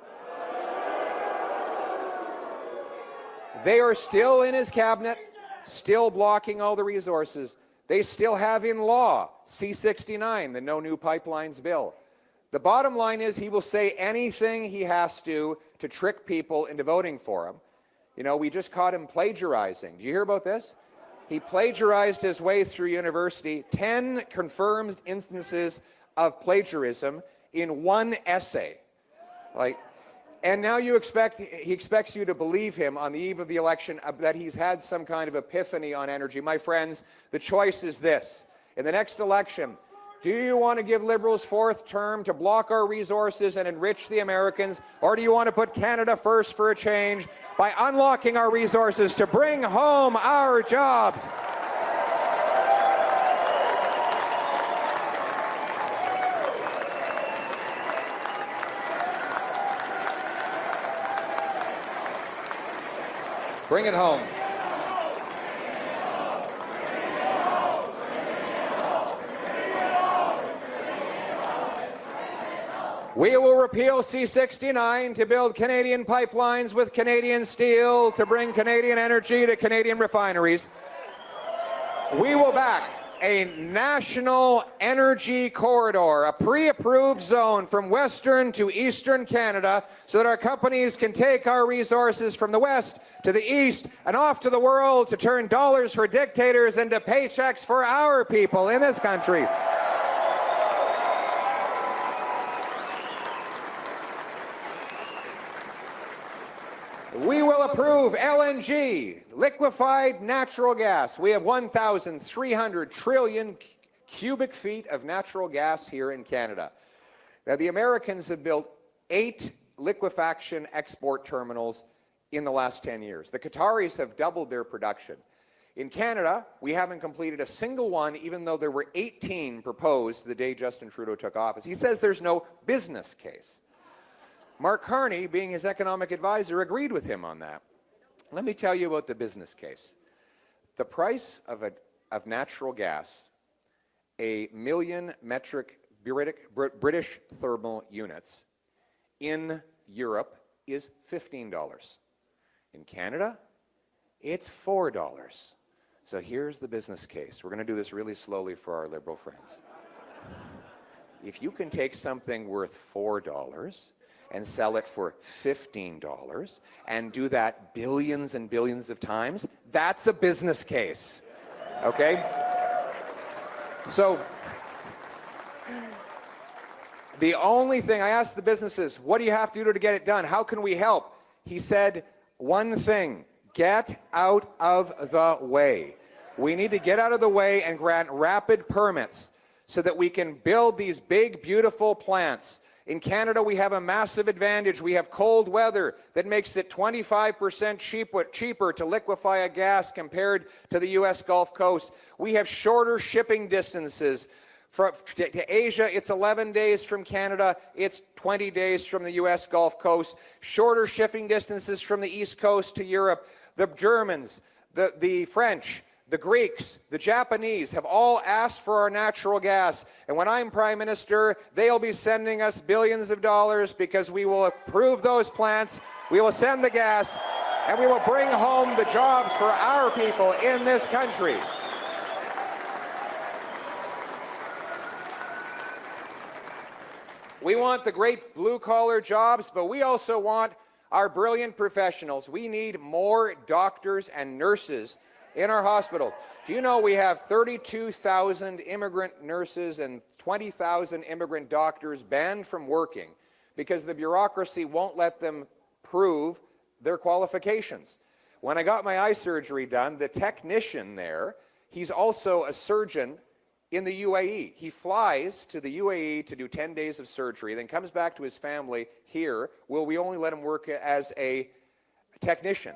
They are still in his cabinet, still blocking all the resources. They still have in law C-69, the No New Pipelines bill. The bottom line is he will say anything he has to trick people into voting for him. You know, we just caught him plagiarizing. Did you hear about this? He plagiarized his way through university, 10 confirmed instances of plagiarism in one essay. And now he expects you to believe him on the eve of the election that he's had some kind of epiphany on energy. My friends, the choice is this. In the next election, do you want to give Liberals fourth term to block our resources and enrich the Americans, or do you want to put Canada first for a change by unlocking our resources to bring home our jobs? Bring it home. We will repeal C-69 to build Canadian pipelines with Canadian steel to bring Canadian energy to Canadian refineries. We will back a national energy corridor, a pre-approved zone from Western to Eastern Canada so that our companies can take our resources from the West to the East and off to the world to turn dollars for dictators into paychecks for our people in this country. We will approve LNG, liquefied natural gas. We have 1,300 trillion cubic feet of natural gas here in Canada. Now, the Americans have built 8 liquefaction export terminals in the last 10 years. The Qataris have doubled their production. In Canada, we haven't completed a single one, even though there were 18 proposed the day Justin Trudeau took office. He says there's no business case. Mark Carney, being his economic advisor, agreed with him on that. Let me tell you about the business case. The price of natural gas, a million metric British thermal units in Europe is $15. In Canada, it's $4. So here's the business case. We're going to do this really slowly for our Liberal friends. If you can take something worth $4 and sell it for $15 and do that billions and billions of times, that's a business case, okay? So the only thing, I asked the businesses, what do you have to do to get it done? How can we help? He said, one thing, get out of the way. We need to get out of the way and grant rapid permits so that we can build these big, beautiful plants. In Canada, we have a massive advantage. We have cold weather that makes it 25% cheaper to liquefy a gas compared to the U.S. Gulf Coast. We have shorter shipping distances. To Asia, it's 11 days from Canada. It's 20 days from the U.S. Gulf Coast. Shorter shipping distances from the East Coast to Europe. The Germans, the French, the Greeks, the Japanese have all asked for our natural gas. And when I'm Prime Minister, they'll be sending us billions of dollars because we will approve those plants, we will send the gas, and we will bring home the jobs for our people in this country. We want the great blue-collar jobs, but we also want our brilliant professionals. We need more doctors and nurses in our hospitals. Do you know we have 32,000 immigrant nurses and 20,000 immigrant doctors banned from working because the bureaucracy won't let them prove their qualifications? When I got my eye surgery done, the technician there, he's also a surgeon in the UAE. He flies to the UAE to do 10 days of surgery, then comes back to his family here. Will we only let him work as a technician?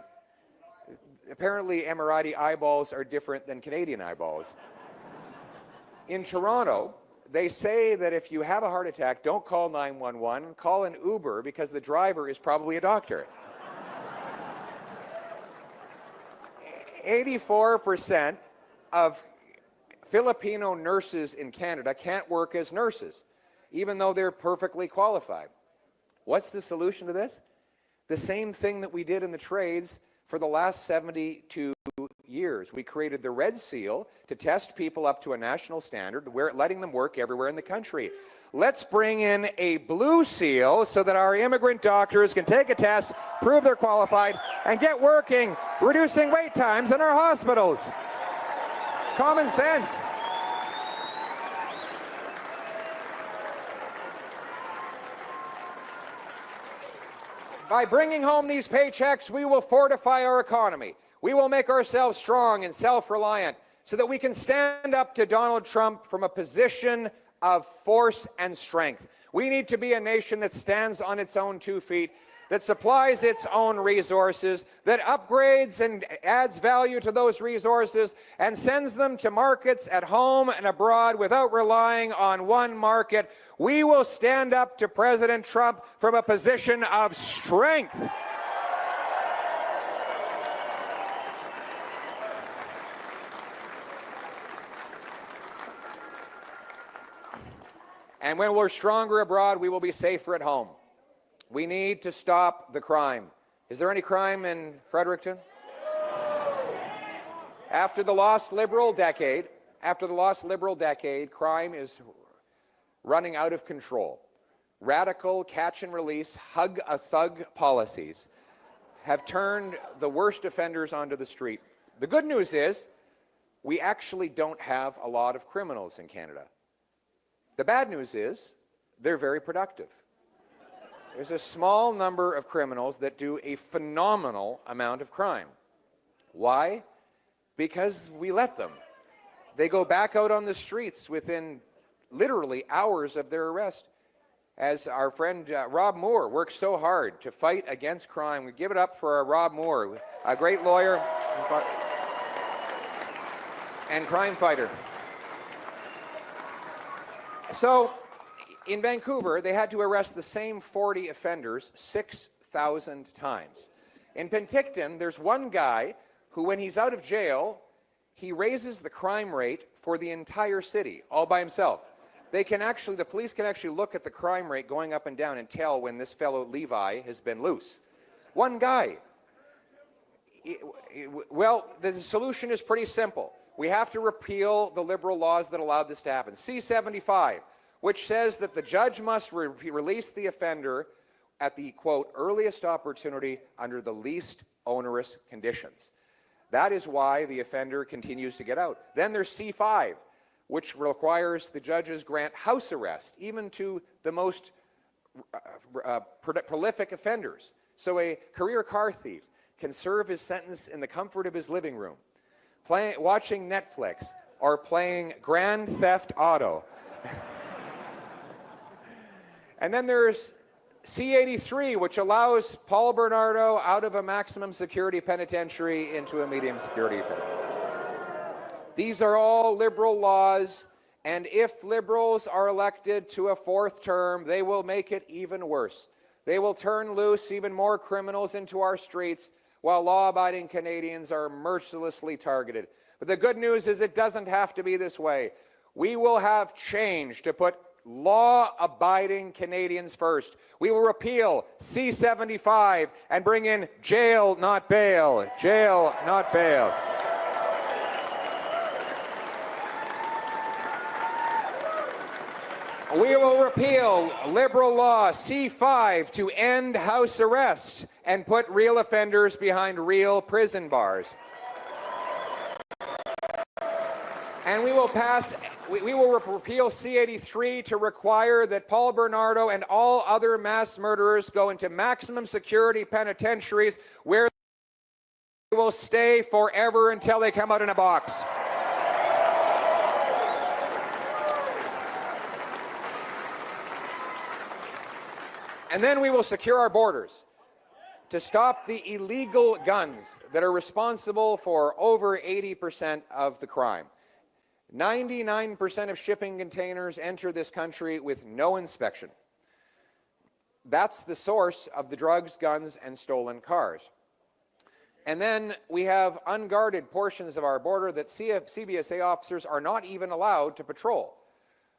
Apparently, Emirati eyeballs are different than Canadian eyeballs. In Toronto, they say that if you have a heart attack, don't call 911, call an Uber because the driver is probably a doctor. 84% of Filipino nurses in Canada can't work as nurses, even though they're perfectly qualified. What's the solution to this? The same thing that we did in the trades for the last 72 years. We created the Red Seal to test people up to a national standard, letting them work everywhere in the country. Let's bring in a Blue Seal so that our immigrant doctors can take a test, prove they're qualified, and get working, reducing wait times in our hospitals. Common sense. By bringing home these paychecks, we will fortify our economy. We will make ourselves strong and self-reliant so that we can stand up to Donald Trump from a position of force and strength. We need to be a nation that stands on its own 2 feet, that supplies its own resources, that upgrades and adds value to those resources and sends them to markets at home and abroad without relying on one market. We will stand up to President Trump from a position of strength. And when we're stronger abroad, we will be safer at home. We need to stop the crime. Is there any crime in Fredericton? After the lost Liberal decade, after the lost Liberal decade, crime is running out of control. Radical catch-and-release, hug-a-thug policies have turned the worst offenders onto the street. The good news is we actually don't have a lot of criminals in Canada. The bad news is they're very productive. There's a small number of criminals that do a phenomenal amount of crime. Why? Because we let them. They go back out on the streets within literally hours of their arrest. As our friend Rob Moore works so hard to fight against crime, we give it up for Rob Moore, a great lawyer and crime fighter. So, in Vancouver, they had to arrest the same 40 offenders 6,000 times. In Penticton, there's one guy who, when he's out of jail, he raises the crime rate for the entire city, all by himself. The police can actually look at the crime rate going up and down and tell when this fellow Levi has been loose. One guy. Well, the solution is pretty simple. We have to repeal the Liberal laws that allowed this to happen. C-75, which says that the judge must release the offender at the, quote, earliest opportunity under the least onerous conditions. That is why the offender continues to get out. Then there's C-5, which requires the judges grant house arrest, even to the most prolific offenders. So a career car thief can serve his sentence in the comfort of his living room, watching Netflix or playing Grand Theft Auto. And then there's C-83, which allows Paul Bernardo out of a maximum security penitentiary into a medium security penitentiary. These are all Liberal laws, and if Liberals are elected to a fourth term, they will make it even worse. They will turn loose even more criminals into our streets, while law-abiding Canadians are mercilessly targeted. But the good news is it doesn't have to be this way. We will have change to put law-abiding Canadians first. We will repeal C-75 and bring in jail, not bail. Jail, not bail. We will repeal Liberal law C-5 to end house arrest and put real offenders behind real prison bars. And we will repeal C-83 to require that Paul Bernardo and all other mass murderers go into maximum security penitentiaries where they will stay forever until they come out in a box. And then we will secure our borders to stop the illegal guns that are responsible for over 80% of the crime. 99% of shipping containers enter this country with no inspection. That's the source of the drugs, guns, and stolen cars. And then we have unguarded portions of our border that CBSA officers are not even allowed to patrol.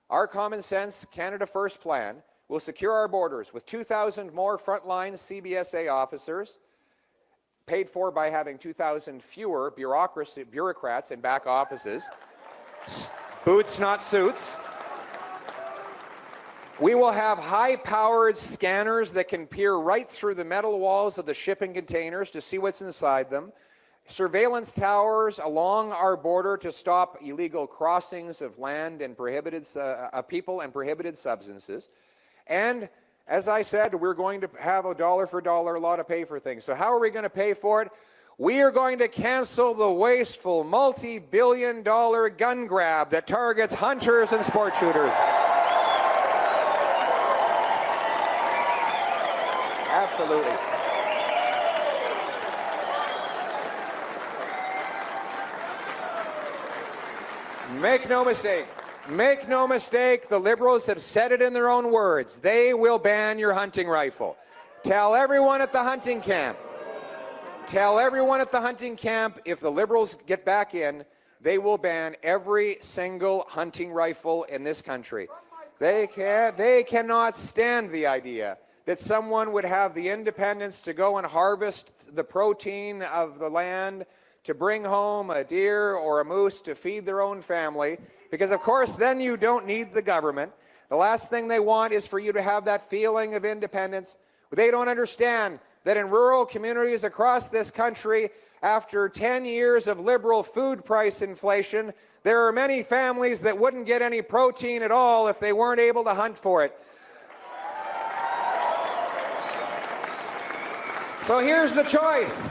Our common sense Canada First plan will secure our borders with 2,000 more frontline CBSA officers, paid for by having 2,000 fewer bureaucrats in back offices. Boots, not suits. We will have high-powered scanners that can peer right through the metal walls of the shipping containers to see what's inside them. Surveillance towers along our border to stop illegal crossings of land and prohibited people and prohibited substances. And as I said, we're going to have a dollar for dollar law to pay for things. So how are we going to pay for it? We are going to cancel the wasteful multi-billion-dollar gun grab that targets hunters and sport shooters. Absolutely. Make no mistake. Make no mistake, the Liberals have said it in their own words. They will ban your hunting rifle. Tell everyone at the hunting camp. Tell everyone at the hunting camp, if the Liberals get back in, they will ban every single hunting rifle in this country. They cannot stand the idea that someone would have the independence to go and harvest the protein of the land, to bring home a deer or a moose to feed their own family, because of course then you don't need the government. The last thing they want is for you to have that feeling of independence. They don't understand that in rural communities across this country, after 10 years of liberal food price inflation, there are many families that wouldn't get any protein at all if they weren't able to hunt for it. So here's the choice.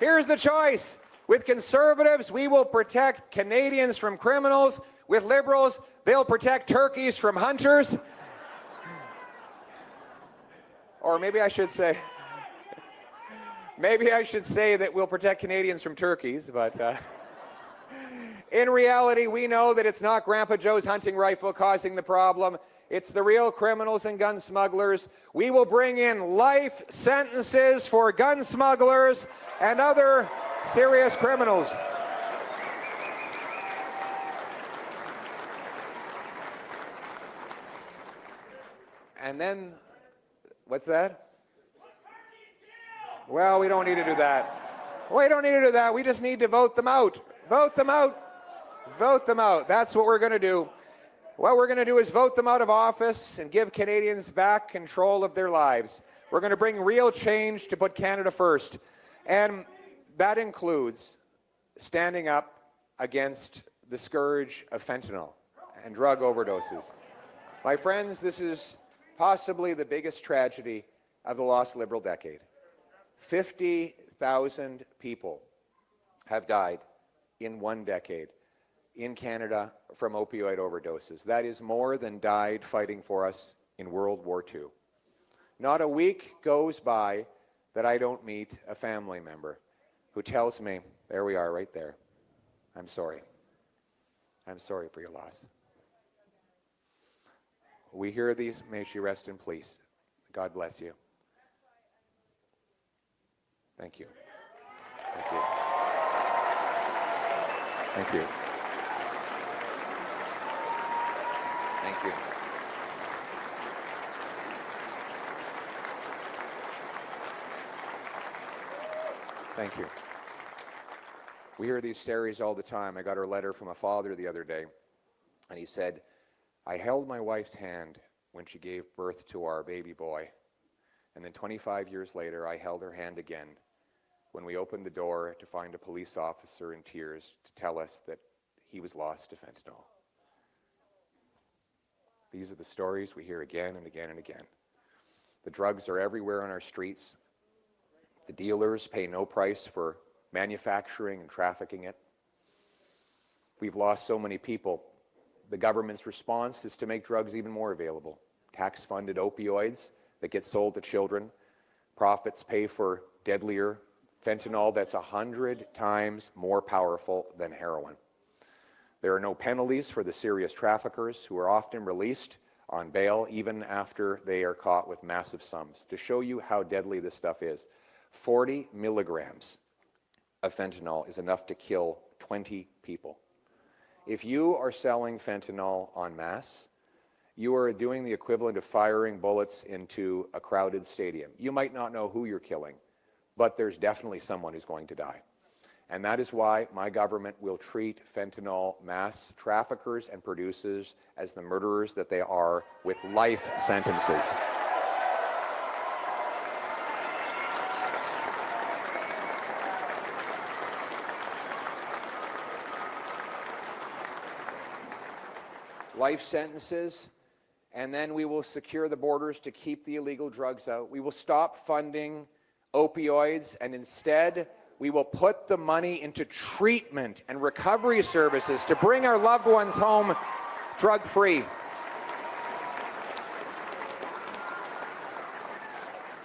Here's the choice. With Conservatives, we will protect Canadians from criminals. With Liberals, they'll protect turkeys from hunters. Or maybe I should say that we'll protect Canadians from turkeys, but in reality, we know that it's not Grandpa Joe's hunting rifle causing the problem. It's the real criminals and gun smugglers. We will bring in life sentences for gun smugglers and other serious criminals. And then, what's that? Well, we don't need to do that. We don't need to do that. We just need to vote them out. Vote them out. Vote them out. That's what we're going to do. What we're going to do is vote them out of office and give Canadians back control of their lives. We're going to bring real change to put Canada first. And that includes standing up against the scourge of fentanyl and drug overdoses. My friends, this is possibly the biggest tragedy of the lost Liberal decade. 50,000 people have died in one decade in Canada from opioid overdoses. That is more than died fighting for us in World War II. Not a week goes by that I don't meet a family member who tells me, there we are right there, I'm sorry. I'm sorry for your loss. We hear these, may she rest in peace. God bless you. Thank you. Thank you. Thank you. Thank you. Thank you. We hear these stories all the time. I got a letter from a father the other day, and he said, I held my wife's hand when she gave birth to our baby boy, and then 25 years later, I held her hand again when we opened the door to find a police officer in tears to tell us that he was lost to fentanyl. These are the stories we hear again and again and again. The drugs are everywhere on our streets. The dealers pay no price for manufacturing and trafficking it. We've lost so many people. The government's response is to make drugs even more available. Tax-funded opioids that get sold to children. Profits pay for deadlier fentanyl that's 100 times more powerful than heroin. There are no penalties for the serious traffickers who are often released on bail even after they are caught with massive sums. To show you how deadly this stuff is, 40 milligrams of fentanyl is enough to kill 20 people. If you are selling fentanyl en masse, you are doing the equivalent of firing bullets into a crowded stadium. You might not know who you're killing, but there's definitely someone who's going to die. And that is why my government will treat fentanyl mass traffickers and producers as the murderers that they are, with life sentences. Life sentences, and then we will secure the borders to keep the illegal drugs out. We will stop funding opioids, and instead we will put the money into treatment and recovery services to bring our loved ones home drug-free.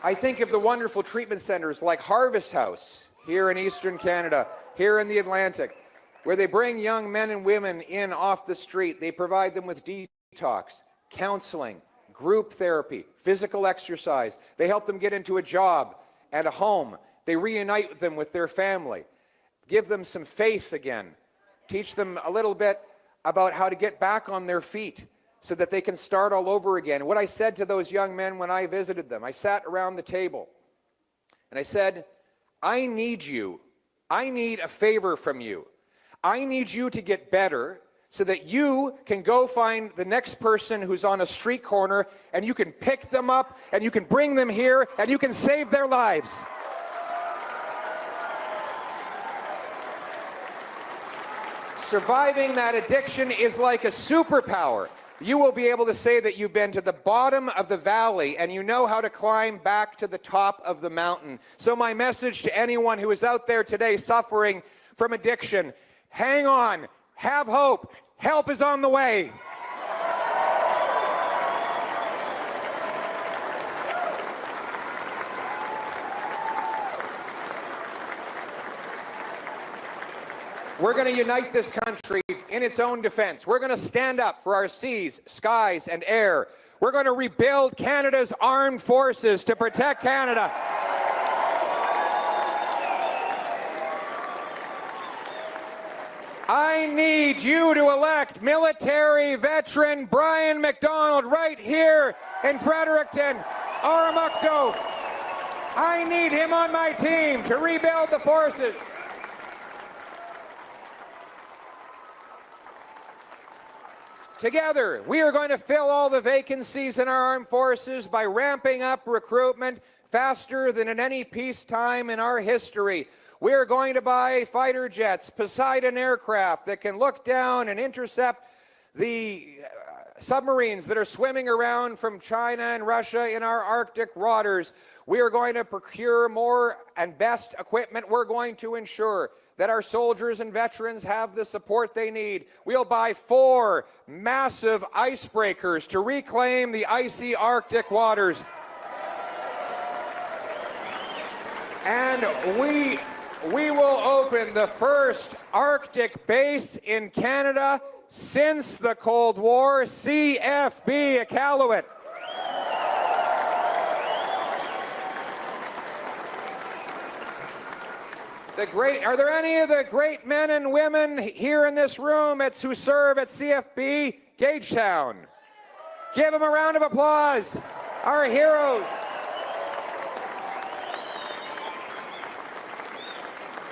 I think of the wonderful treatment centers like Harvest House here in Eastern Canada, here in the Atlantic, where they bring young men and women in off the street. They provide them with detox, counseling, group therapy, physical exercise. They help them get into a job and a home. They reunite them with their family, give them some faith again, teach them a little bit about how to get back on their feet so that they can start all over again. What I said to those young men when I visited them, I sat around the table and I said, I need you I need a favor from you. I need you to get better so that you can go find the next person who's on a street corner and you can pick them up and you can bring them here and you can save their lives. Surviving that addiction is like a superpower. You will be able to say that you've been to the bottom of the valley and you know how to climb back to the top of the mountain. So my message to anyone who is out there today suffering from addiction, hang on, have hope, help is on the way. We're going to unite this country in its own defense. We're going to stand up for our seas, skies, and air. We're going to rebuild Canada's armed forces to protect Canada. I need you to elect military veteran Brian MacDonald right here in Fredericton, Armagh. I need him on my team to rebuild the forces. Together, we are going to fill all the vacancies in our armed forces by ramping up recruitment faster than in any peacetime in our history. We are going to buy fighter jets, Poseidon aircraft that can look down and intercept the submarines that are swimming around from China and Russia in our Arctic waters. We are going to procure more and best equipment. We're going to ensure that our soldiers and veterans have the support they need. We'll buy 4 massive icebreakers to reclaim the icy Arctic waters. And we will open the first Arctic base in Canada since the Cold War, CFB Iqaluit. Are there any of the great men and women here in this room who serve at CFB Gagetown? Give them a round of applause. Our heroes.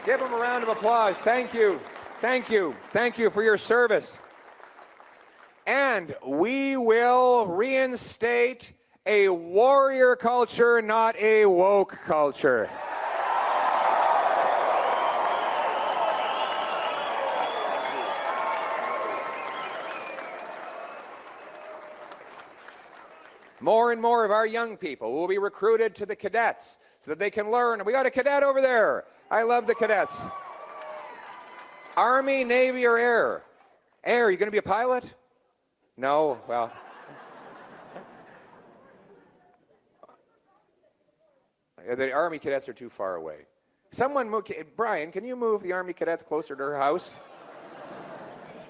Give them a round of applause. Thank you. Thank you. Thank you for your service. And we will reinstate a warrior culture, not a woke culture. More and more of our young people will be recruited to the cadets so that they can learn. We got a cadet over there. I love the cadets. Army, Navy, or Air? Air, you going to be a pilot? No? Well. The Army cadets are too far away. Someone move, Brian, can you move the Army cadets closer to her house?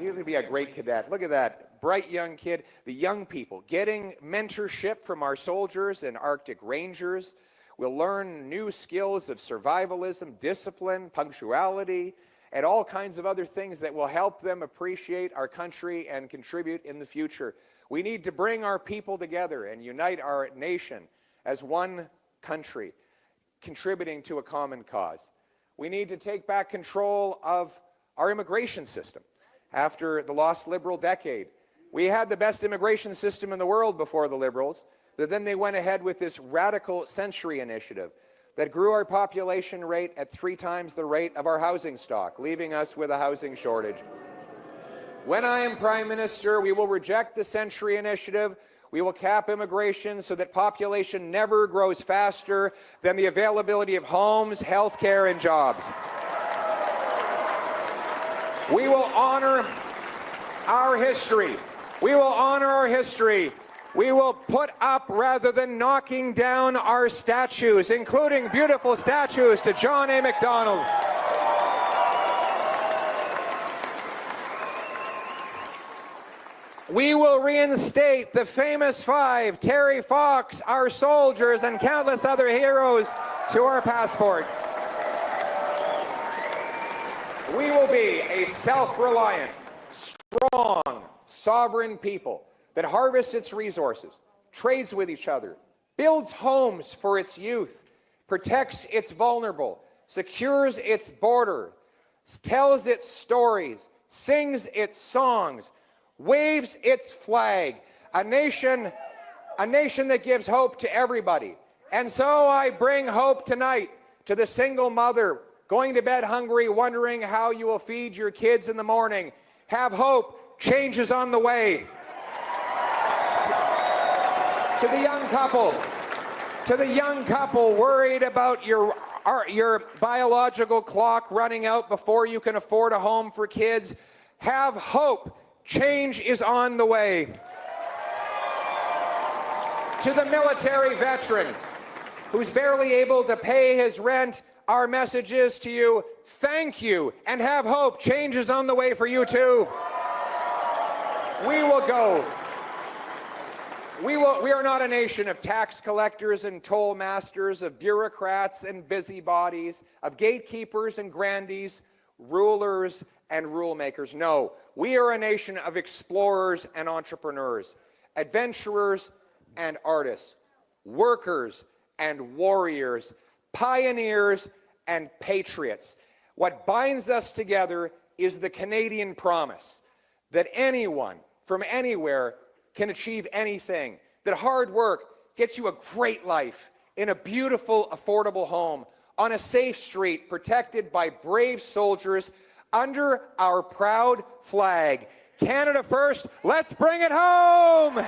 You'd be a great cadet. Look at that. Bright young kid, the young people getting mentorship from our soldiers and Arctic Rangers. We'll learn new skills of survivalism, discipline, punctuality, and all kinds of other things that will help them appreciate our country and contribute in the future. We need to bring our people together and unite our nation as one country, contributing to a common cause. We need to take back control of our immigration system. After the lost Liberal decade, we had the best immigration system in the world before the Liberals, but then they went ahead with this radical century initiative that grew our population rate at 3 times the rate of our housing stock, leaving us with a housing shortage. When I am Prime Minister, we will reject the century initiative. We will cap immigration so that population never grows faster than the availability of homes, health care, and jobs. We will honor our history. We will honor our history. We will put up rather than knocking down our statues, including beautiful statues to John A. Macdonald. We will reinstate the famous 5, Terry Fox, our soldiers, and countless other heroes to our passport. We will be a self-reliant, strong, sovereign people that harvests its resources, trades with each other, builds homes for its youth, protects its vulnerable, secures its border, tells its stories, sings its songs, waves its flag, a nation that gives hope to everybody. And so I bring hope tonight to the single mother going to bed hungry, wondering how you will feed your kids in the morning. Have hope, change is on the way. To the young couple worried about your biological clock running out before you can afford a home for kids, have hope, change is on the way. To the military veteran who's barely able to pay his rent, our message is to you, thank you, and have hope, change is on the way for you too. We will go. We are not a nation of tax collectors and toll masters, of bureaucrats and busybodies, of gatekeepers and grandees, rulers and rule makers. No, we are a nation of explorers and entrepreneurs, adventurers and artists, workers and warriors, pioneers and patriots. What binds us together is the Canadian promise that anyone from anywhere can achieve anything, that hard work gets you a great life in a beautiful, affordable home, on a safe street, protected by brave soldiers under our proud flag. Canada first, let's bring it home!